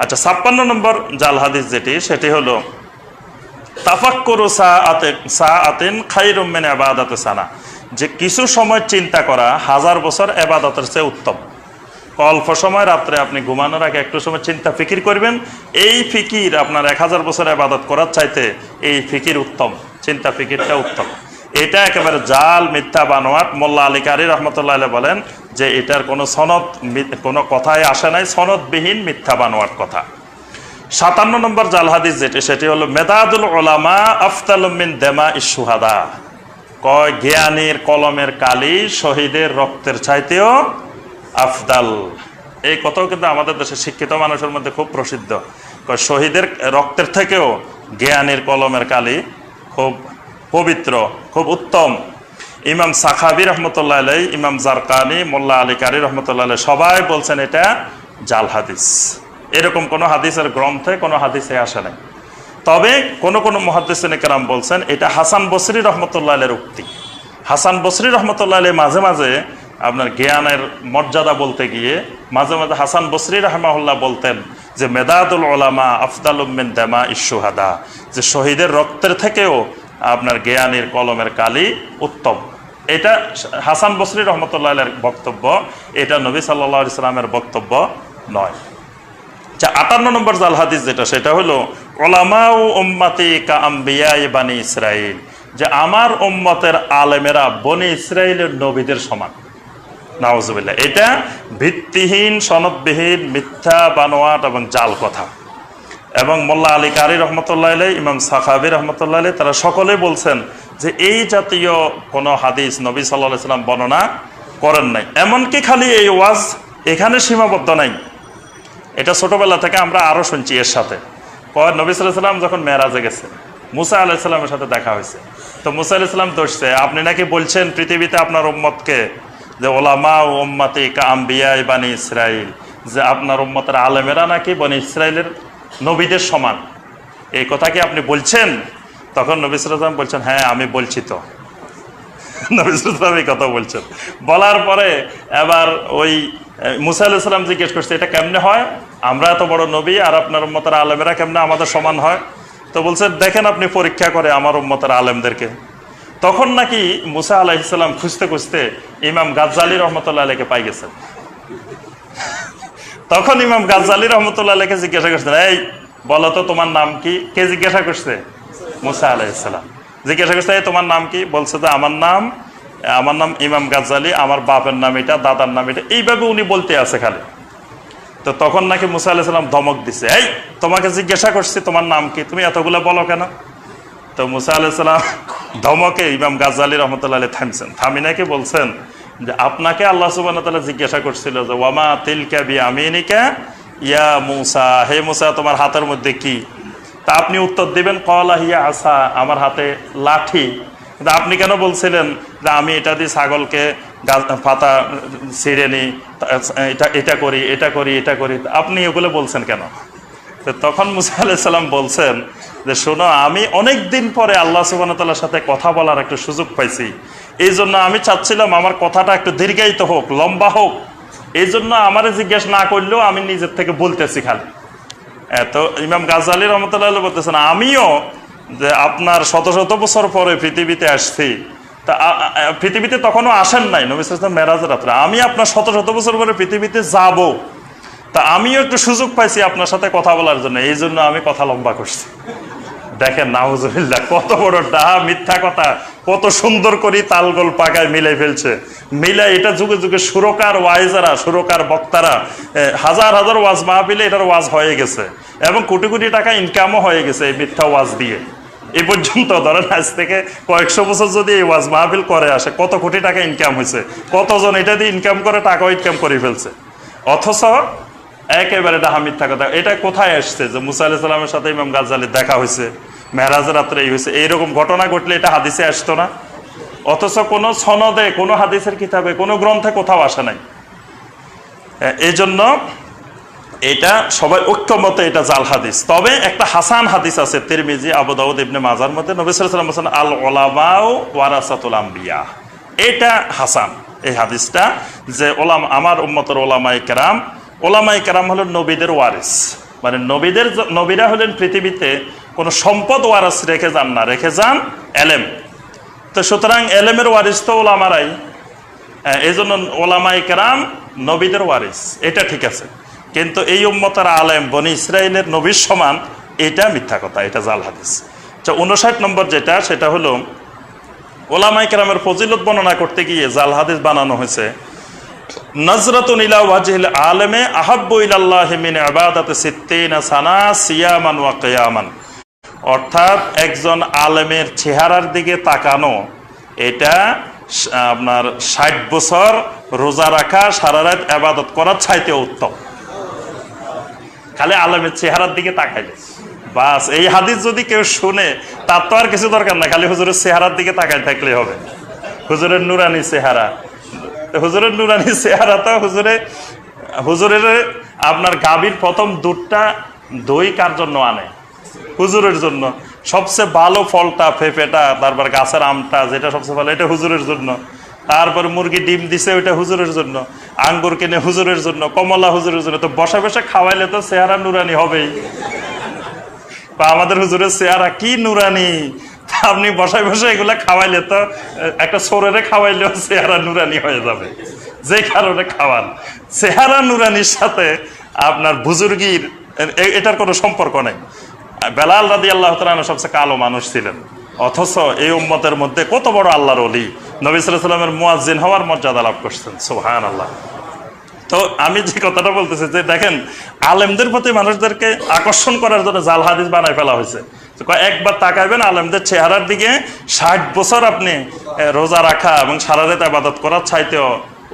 আচ্ছা, 56 নম্বর জাল হাদিস যেটি, সেটি হলো তাফাক্কুরু সাআতিন খায়রুম মিন ইবাদাতি সানা, যে কিছু সময় চিন্তা করা 1000 বছর ইবাদতের চেয়ে উত্তম। অল্প সময় রাত্রে আপনি ঘুমানোর আগে একটু সময় চিন্তা ফিকির করবেন, এই ফিকির আপনার 1000 বছর ইবাদত করার চাইতে এই ফিকির উত্তম, চিন্তা ফিকিরটা উত্তম। এটা একেবারে জাল, মিথ্যা, বানোয়াট। মোল্লা আলী কারি রহমতুল্লাহ বলেন যে এটার কোনো সনদ, কোনো কথাই আসে নাই, সনদবিহীন মিথ্যা বানোয়াট কথা। 57 নম্বর জাল হাদিস যেটি, সেটি হলো মেদাদুল উলামা আফদালু মিন দিমাইশ শুহাদা, কয় জ্ঞানীর কলমের কালি শহীদের রক্তের চাইতেও আফদাল। এই কথাও কিন্তু আমাদের দেশে শিক্ষিত মানুষের মধ্যে খুব প্রসিদ্ধ। কয় শহীদের রক্তের থেকেও জ্ঞানীর কলমের কালি খুব পবিত্র, খুব উত্তম। ইমাম সাখাবি রহমতুল্লাহ আলাই, ইমাম জারকানি, মোল্লা আলী কারি রহমতুল্লাহ আলাই সবাই বলছেন এটা জাল হাদিস। এরকম কোনো হাদিসের গ্রন্থে কোনো হাদিসে আসে নাই। তবে কোন কোন মুহাদ্দিসিনে কেরাম বলছেন এটা হাসান বসরি রহমতুল্লাহ আলাইহির উক্তি। হাসান বসরি রহমতুল্লাহ আলাইহি মাঝে মাঝে আপনার জ্ঞানের মর্যাদা বলতে গিয়ে মাঝে মাঝে হাসান বসরি রাহমাহুল্লাহ বলতেন যে মেদাদুল উলামা আফদালু মিন দিমাইশ শুহাদা, যে শহীদের রক্তের থেকেও আপনার জ্ঞানীর কলমের কালি উত্তম। এটা হাসান বসরি রহমতুল্লাহ আলাইহির বক্তব্য, এটা নবী সাল্লাল্লাহু আলাইহি সাল্লামের বক্তব্য নয়। 58 নম্বর জাল হাদিস যেটা, সেটা হলো উলামাউ উম্মতি কা আম্বিয়ায়ে বানি ইসরাইল, যে আমার উম্মতের আলেমেরা বনি ইসরাইলের নবীদের সমান। নাউজুবিল্লাহ। এটা ভিত্তিহীন, সনদবিহীন, মিথ্যা, বানোয়াট এবং জাল কথা। এবং মোল্লা আলী কারি রহমতুল্লাহ আলাইহি, ইমাম সাখাবি রহমতুল্লাহ আলাইহি তারা সকলে বলছেন যে এই জাতীয় কোনো হাদিস নবী সাল্লাল্লাহু আলাইহি সাল্লাম বর্ণনা করেন নাই। এমনকি খালি এই ওয়াজ এখানে সীমাবদ্ধ নাই, এটা ছোটবেলা থেকে আমরা আরো শুনছি। এর সাথে নবী সাল্লাল্লাহু আলাইহি ওয়াসাল্লাম যখন মেরাজে গেছে, মুসা আলাইহিস সালামের সাথে দেখা হয়েছে। তো মুসা আলাইহিস সালাম দোষছে, আপনি নাকি বলছেন পৃথিবীতে আপনার উম্মতকে যে ওলামা ও উম্মতি কা আম্বিয়া বানি ইসরাইল, যে আপনার উম্মতের আলেমেরা নাকি বনি ইসরাইলের নবীদের সমান, এই কথা কি আপনি বলছেন? তখন নবী সাল্লাল্লাহু আলাইহি ওয়াসাল্লাম বলছেন, হ্যাঁ আমি বলছি। তো নবী সাল্লাল্লাহু আলাইহি ওয়াসাল্লাম এই কথা বলছেন। বলার পরে এবার ওই মুসা আলাইহিস সালাম জিজ্ঞেস করছে, এটা কেমনে হয়? আমরা এত বড় নবী আর আপনার উম্মতের আলেমেরা কেমনে আমাদের সমান হয়? তো বলছে, দেখেন আপনি পরীক্ষা করে আমার উম্মতের আলেমদেরকে। তখন নাকি মুসা আলাইহিস সালাম খুঁজতে খুঁজতে ইমাম গাজ্জালী রহমতুল্লাহ আলাইহিকে পাই গেছেন। তখন ইমাম গাজ্জালী রহমতুল্লাহ আলাইহিকে জিজ্ঞাসা করছেন, এই বলো তো তোমার নাম কি? কে জিজ্ঞাসা করছে? মুসা আলাইহিস সালাম জিজ্ঞাসা করছে, এই তোমার নাম কি? বলছে যে আমার নাম ইমাম গাজ্জালী, আমার বাপের নাম এটা, দাদার নাম এটা, এইভাবে উনি বলতে আছে খালি। তো তখন নাকি মুসা আলাইহিস সালাম ধমক দিছে, এই তোমাকে জিজ্ঞাসা করছি তোমার নাম কি, তুমি এতগুলো বলো কেন? তো মুসা আলাইহিস সালাম ধমকে ইমাম গাজ্জালী রহমতুল্লাহ আলাইহি থামছেন, থামি নাকি বলছেন যে আপনাকে আল্লাহ সুবহানাহু ওয়া তাআলা জিজ্ঞাসা করছিল যে ওয়ামা তিলকা বিয়ামিনিকা ইয়া মুসা, হে মুসা তোমার হাতের মধ্যে কি? তা আপনি উত্তর দিবেন ক্বালা হিয়া আসা, আমার হাতে লাঠি। কিন্তু আপনি কেন বলছিলেন যে আমি এটা দিয়ে ছাগলকে পাতা ছিঁড়ে নিই, এটা করি, এটা করি, এটা করি, আপনি এগুলো বলছেন কেন? তো তখন মুসা আলাইহিস সালাম বলছেন যে শোনো, আমি অনেক দিন পরে আল্লাহ সুবহানাহু ওয়া তাআলার সাথে কথা বলার একটা সুযোগ পাইছি, এই জন্য আমি চাচ্ছিলাম আমার কথাটা একটু দীর্ঘায়িত হোক, লম্বা হোক, এই জন্য আমার জিজ্ঞেস না করলেও আমি নিজের থেকে বলতেছি খালি। তো ইমাম গাজ্জালী রহমতুল্লাহ বলতেছেন, আমিও যে আপনার শত শত বছর পরে পৃথিবীতে আসছি, তা পৃথিবীতে তখনও আসেন নাই, নবী সাল্লাল্লাহু আলাইহি ওয়াসাল্লাম মেরাজের রাত্রে, আমি আপনার শত শত বছর পরে পৃথিবীতে যাব, তা আমিও একটু সুযোগ পাইছি আপনার সাথে কথা বলার জন্য, এই জন্য আমি কথা লম্বা করছি। দেখেন নাউজুবিল্লাহ, কত বড় ডাহা, মিথ্যা কথা কত সুন্দর করে তালগোল পাকায় মিলাই ফেলছে। মিলাই এটা যুগে যুগে সুরকার ওয়াইজারা, সুরকার বক্তারা, হাজার হাজার ওয়াজ মাহফিলে এটার ওয়াজ হয়ে গেছে এবং কোটি কোটি টাকা ইনকামও হয়ে গেছে এই মিথ্যা ওয়াজ দিয়ে। এই পর্যন্ত ধরেন আজ থেকে কয়েকশো বছর যদি এই ওয়াজ মাহফিল করে আসে, কত কোটি টাকা ইনকাম হয়েছে, কতজন এটা দিয়ে ইনকাম করে, টাকাও ইনকাম করে ফেলছে। অথচ একেবারে ডাহা মিথ্যা কথা। এটা কোথায় আসছে যে মুসা আলাইহিস সালামের সাথে ইমাম গাজ্জালীর দেখা হয়েছে, মেরাজের রাত্রে এই হয়েছে, এইরকম ঘটনা ঘটলে এটা হাদিসে আসতো না। অথচ কোনো সনদে, কোনো হাদিসের কিতাবে, কোনো গ্রন্থে কোথাও আসে নাই। এই জন্য এটা সবাই ঐক্যমতে এটা জাল হাদিস। তবে একটা হাসান হাদিস আছে তিরমিজি, আবু দাউদ, ইবনে মাজার মধ্যে, নবী সাল্লাল্লাহু আলাইহি ওয়াসাল্লাম বলেছেন আল উলামাউ ওয়ারাসাতুল আম্বিয়া। এটা হাসান এই হাদিসটা, যে আমার উম্মতের ওলামায়ে কেরাম, ওলামায়ে কেরাম হলেন নবীদের ওয়ারিস, মানে নবীরা হলেন পৃথিবীতে কোনো সম্পদ ওয়ারিস রেখে যান না, রেখে যান এলেম। তো সুতরাং এলেমের ওয়ারিস তো ওলামারাই, এই জন্য ওলামায়ে কেরাম নবীদের ওয়ারিস, এটা ঠিক আছে। কিন্তু এই উম্মতের আলেম বনি ইসরাইলের নবীর সমান, এটা মিথ্যা কথা, এটা জাল হাদিস। 59 নম্বর যেটা, সেটা হলো ওলামায়ে কেরামের ফজিলত বর্ণনা করতে গিয়ে জাল হাদিস বানানো হয়েছে। নজরাতুন ইলা ওয়াজহিল আলেমে আহাব্বু ইলাল্লাহি মিন ইবাদাতি 60 সানা সিয়ামান ওয়া কিয়ামান। অর্থাৎ একজন আলেমের চেহারার দিকে তাকানো, এটা আপনার 60 বছর রোজা রাখা, সারা রাত ইবাদত করার চাইতে উত্তম। খালি আলেমের চেহারার দিকে তাকাইলে বাস, এই হাদিস যদি কেউ শুনে তার তো আর কিছু দরকার না, খালি হুজুরের চেহারার দিকে তাকাই থাকলে হবে। হুজুরের নুরানি চেহারা, হুজুরের নুরানি চেহারা তো হুজুরের আপনার গাভীর প্রথম দুধটা দই কার জন্য আনে? হুজুরের জন্য। সবচেয়ে ভালো ফলটা, পেঁপেটা, তারপর গাছের আমটা যেটা সবচেয়ে ভালো, এটা হুজুরের জন্য। তারপর মুরগি ডিম দিছে, ওইটা হুজুরের জন্য। আঙ্গুর কিনে হুজুরের জন্য, কমলা হুজুরের জন্য। তো বসা বসা খাওয়াইলে তো চেহারা নুরানি হবেই। বা আমাদের হুজুরের চেহারা কি নুরানি, আপনি বসায় বসে এগুলা খাওয়াইলে তো, একটা সোরেরে খাওয়াইলেও চেহারা নুরানি হয়ে যাবে। যে কারণে খাওয়ান, চেহারা নুরানির সাথে আপনার বুজুর্গির এটার কোনো সম্পর্ক নেই। বেলাল রাদিয়াল্লাহু তাআলা আনহু সবচেয়ে কালো মানুষ ছিলেন, অথচ এই উম্মতের মধ্যে কত বড় আল্লাহর ওলি, নবী সাল্লাল্লাহু আলাইহি ওয়াসাল্লামের মুয়াজ্জিন হওয়ার মর্যাদা লাভ করছেন। সুবহানাল্লাহ। তো আমি যে কথাটা বলতেছি যে দেখেন, আলেমদের প্রতি মানুষদেরকে আকর্ষণ করার জন্য জাল হাদিস বানায় ফেলা হয়েছে। একবার তাকাইবেন আলেমদের চেহারার দিকে, 60 বছর আপনি রোজা রাখা এবং সারা রাত ইবাদত করার চাইতেও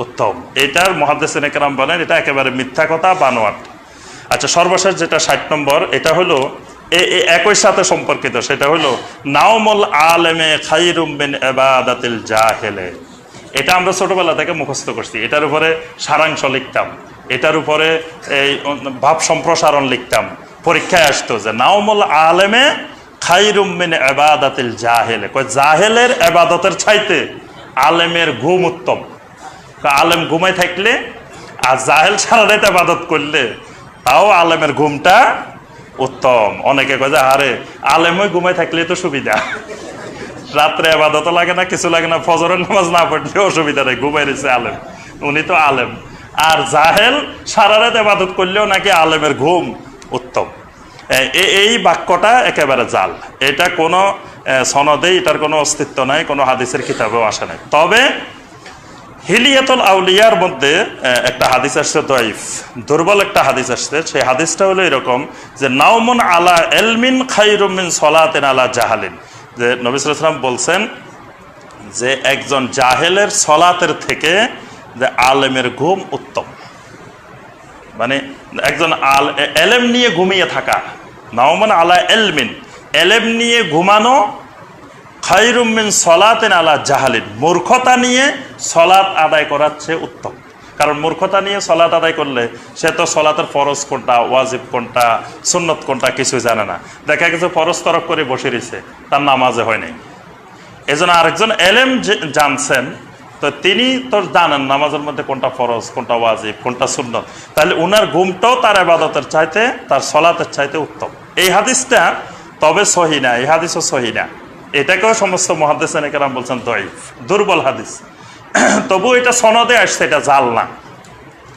উত্তম। এটার মুহাদ্দিসিনে কেরাম বলেন এটা একেবারে মিথ্যা কথা, বানোয়াট। আচ্ছা, সর্বশেষ যেটা 60 নম্বর, এটা হলো একই সাথে সম্পর্কিত, সেটা হলো নাওমুল আলেমে খায়রুম মিন ইবাদাতিল জাহেলে। এটা আমরা ছোটবেলা থেকে মুখস্থ করছি, এটার উপরে সারাংশ লিখতাম, এটার উপরে এই ভাব সম্প্রসারণ লিখতাম, পরীক্ষায় আসতো যে নাওমুল আলেমে খায়রুম মিন ইবাদাতিল জাহেলে, কয় জাহেলের ইবাদতের চাইতে আলেমের ঘুম উত্তম। আলেম ঘুমাই থাকলে আর জাহেল সারা রাত ইবাদত করলে তাও আলেমের ঘুমটা উত্তম। অনেকে কয় যে আরে আলেমই ঘুমাই থাকলে তো সুবিধা, রাত্রে ইবাদত লাগে না, কিছু লাগে না, ফজরের নামাজ না পড়লে অসুবিধা নেই, ঘুমাই রয়েছে আলেম, উনি তো আলেম। আর জাহেল সারা রাত ইবাদত করলেও নাকি আলেমের ঘুম উত্তম। এই বাক্যটা একেবারে জাল, এটা কোনো সনদে এটার কোনো অস্তিত্ব নাই, কোনো হাদিসের কিতাবেও আসে নাই। তবে হিলিয়াতুল আউলিয়ার মধ্যে একটা হাদিস আসছে দয়ীফ, দুর্বল একটা হাদিস আসছে। সেই হাদিসটা হলো এরকম যে নাওমুন আলা ইলমিন খায়রুম মিন সলাতিন আলা জাহালিন, যে নবী সাল্লাল্লাহু আলাইহি ওয়াসাল্লাম বলছেন যে একজন জাহেলের সলাতের থেকে যে আলেমের ঘুম উত্তম। মানে একজন এলেম নিয়ে ঘুমিয়ে থাকা, নাওমুন আলা ইলমিন, এলেম নিয়ে ঘুমানো, খায়রুম মিন সলাতিন আলা জাহালিন, মূর্খতা নিয়ে সলাত আদায় করার চেয়ে উত্তম। কারণ মূর্খতা নিয়ে সলাত আদায় করলে সে তো সলাতের ফরজ কোনটা, ওয়াজিব কোনটা, সুন্নত কোনটা কিছু জানে না। দেখা গেছে ফরজ তরক করে বসে রয়েছে, তার নামাজে হয় নাই। এজন্য আরেকজন এলেম জানছেন, তো তিনি তো জানেন নামাজের মধ্যে কোনটা ফরজ, কোনটা ওয়াজিব, কোনটা সুন্নত, তাহলে উনার ঘুমটাও তার ইবাদতের চাইতে, তার সলাতের চাইতে উত্তম। এই হাদিসটা তবে সহি না, এই হাদিসও সহি না, এটাকেও সমস্ত মুহাদ্দিসিনে কেরাম বলছেন দয়ীফ, দুর্বল হাদিস। তবু এটা সনদে আসছে, এটা জাল না,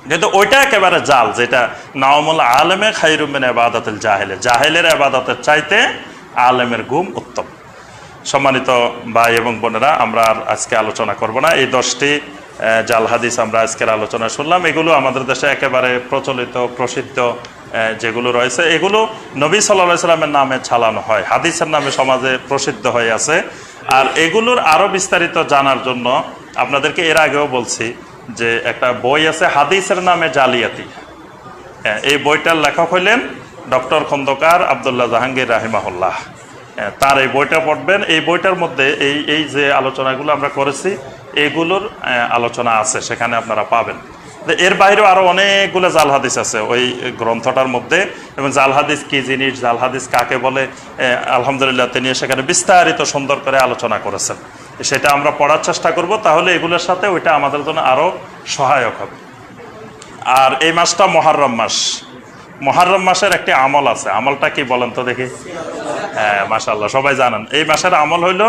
কিন্তু ওইটা একেবারে জাল, যেটা নাওমুল আলেমে খায়রুম মিন ইবাদাতিল জাহেলে, জাহেলের ইবাদতের চাইতে আলেমের ঘুম উত্তম। সম্মানিত ভাই এবং বোনেরা, আমরা আর আজকে আলোচনা করব না। এই 10টি জাল হাদিস আমরা আজকের আলোচনা শুনলাম, এগুলো আমাদের দেশে একেবারে প্রচলিত প্রসিদ্ধ যেগুলো রয়েছে, এগুলো নবী সাল্লাল্লাহু আলাইহি সাল্লামের নামে চালানো হয়, হাদিসের নামে সমাজে প্রসিদ্ধ হয়ে আছে। আর এগুলোর আরও বিস্তারিত জানার জন্য আপনাদেরকে এর আগেও বলছি যে একটা বই আছে হাদিসের নামে জালিয়াতি, এই বইটার লেখক হইলেন ডক্টর খন্দকার আব্দুল্লাহ জাহাঙ্গীর রাহিমাহুল্লাহ। তার এই বইটা পড়বেন, এই বইটার মধ্যে এই যে আলোচনাগুলো আমরা করেছি এগুলোর আলোচনা আছে, সেখানে আপনারা পাবেন। এর বাইরেও আরও অনেকগুলো জাল হাদিস আছে ওই গ্রন্থটার মধ্যে, এবং জাল হাদিস কী জিনিস, জাল হাদিস কাকে বলে, আলহামদুলিল্লাহ তিনি সেখানে বিস্তারিত সুন্দর করে আলোচনা করেছেন। সেটা আমরা পড়ার চেষ্টা করব, তাহলে এগুলোর সাথে ওইটা আমাদের জন্য আরও সহায়ক হবে। আর এই মাসটা মুহররম মাস, মুহররম মাসের একটি আমল আছে, আমলটা কি বলেন তো দেখি? হ্যাঁ, মাশাআল্লাহ, সবাই জানেন। এই মাসের আমল হইল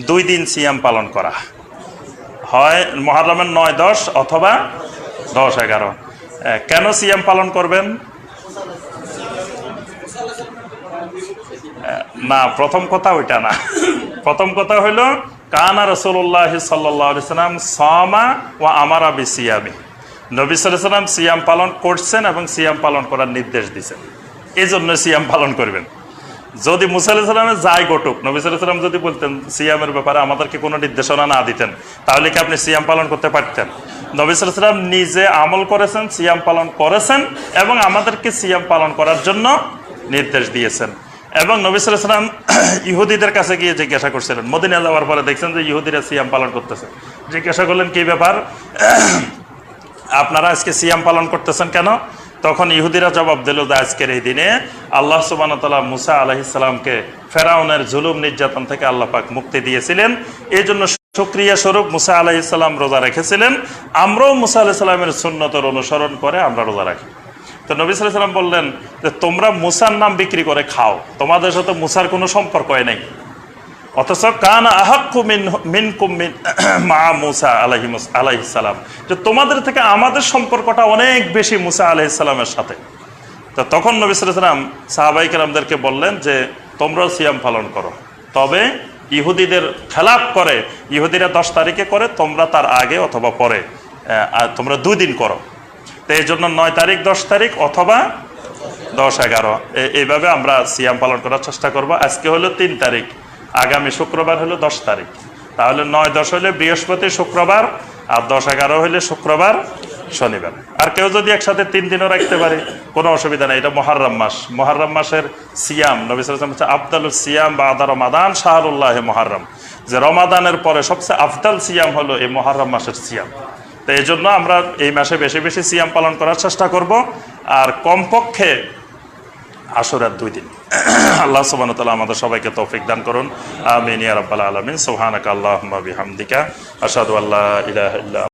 2 দিন সিয়াম পালন করা, হয় মুহররমের 9, 10 অথবা 10, 11। কেন সিয়াম পালন করবেন? না, প্রথম কথা ওইটা না, প্রথম কথা হইল কানা রাসূলুল্লাহ সাল্লাল্লাহু আলাইহি সাল্লাম সামা ওয়া আমারা বিসিয়ামি, নবী সাল্লাল্লাহু আলাইহি সাল্লাম সিয়াম পালন করছেন এবং সিয়াম পালন করার নির্দেশ দিয়েছেন, এই জন্য সিয়াম পালন করবেন। যদি মুসা আলাইহিস সালামের যাই ঘটুক, নবী সাল্লাল্লাহু আলাইহি সাল্লাম যদি বলতেন সিয়ামের ব্যাপারে আমাদেরকে কোনো নির্দেশনা না দিতেন, তাহলে কি আপনি সিয়াম পালন করতে পারতেন? নবী সাল্লাল্লাহু আলাইহি সাল্লাম নিজে আমল করেছেন, সিয়াম পালন করেছেন এবং আমাদেরকে সিয়াম পালন করার জন্য নির্দেশ দিয়েছেন। এবং নবী সাল্লাল্লাহু আলাইহি সাল্লাম ইহুদিদের কাছে গিয়ে জিজ্ঞাসা করছিলেন, মদিনা যাওয়ার পরে দেখছেন যে ইহুদিরা সিয়াম পালন করতেছে, জিজ্ঞাসা করলেন কি ব্যাপার, আপনারা আজকে সিয়াম পালন করতেছেন কেন? তখন ইহুদিরা জবাব দিল যে আজকের এই দিনে আল্লাহ সুবহানাহু ওয়া তাআলা মুসা আলাইহিস সালামকে ফেরাউনের জুলুম নির্যাতন থেকে আল্লাহ পাক মুক্তি দিয়েছিলেন, এই জন্য শুকরিয়া স্বরূপ মুসা আলাইহিস সালাম রোজা রেখেছিলেন, আমরাও মুসা আলাইহিস সালামের সুন্নতের অনুসরণ করে আমরা রোজা রাখি। তো নবী সাল্লাল্লাহু আলাইহি সাল্লাম বললেন যে তোমরা মুসার নাম বিক্রি করে খাও, তোমাদের সাথে মুসার কোনো সম্পর্ক নেই, অথচ কানা আহাক্কু মিনকুম মা মুসা আলাইহিস সালাম, যে তোমাদের থেকে আমাদের সম্পর্কটা অনেক বেশি মুসা আলাইহিস সালামের সাথে। তো তখন নবী সাল্লাল্লাহু আলাইহি সাল্লাম সাহাবায়ে কেরামদেরকে বললেন যে তোমরাও সিয়াম পালন করো, তবে ইহুদিদের খেলাফ করে, ইহুদিরা 10 তারিখে করে, তোমরা তার আগে অথবা পরে, তোমরা 2 দিন করো। তো এই জন্য 9 তারিখ, 10 তারিখ অথবা 10, 11 এইভাবে আমরা সিয়াম পালন করার চেষ্টা করব। আজকে হলো 3 তারিখ, আগামী শুক্রবার হলো 10 তারিখ, তাহলে 9, 10 হলে বৃহস্পতি, শুক্রবার আর 10-11 হইলে শুক্রবার শনিবার। আর কেউ যদি একসাথে 3 দিনও রাখতে পারে কোনো অসুবিধা নেই। এটা মুহররম মাস, মুহররম মাসের সিয়াম নবী সাল্লাল্লাহু আলাইহি ওয়াসাল্লাম বলেছেন আফদালুস সিয়াম বা'দা রমাদান শাহরুল্লাহ মুহররম, যে রমাদানের পরে সবচেয়ে আফদাল সিয়াম হলো এই মুহররম মাসের সিয়াম। তো এই জন্য আমরা এই মাসে বেশি বেশি সিয়াম পালন করার চেষ্টা করব, আর কমপক্ষে আশুরার 2 দিন। আল্লাহ সুবহানাহু ওয়া তাআলা আমাদের সবাইকে তৌফিক দান করুন, আমিন ইয়া রাব্বাল আলামিন। সুবহানাকা আল্লাহুম্মা বিহামদিকা আশহাদু আল্লা ইলাহা ইল্লা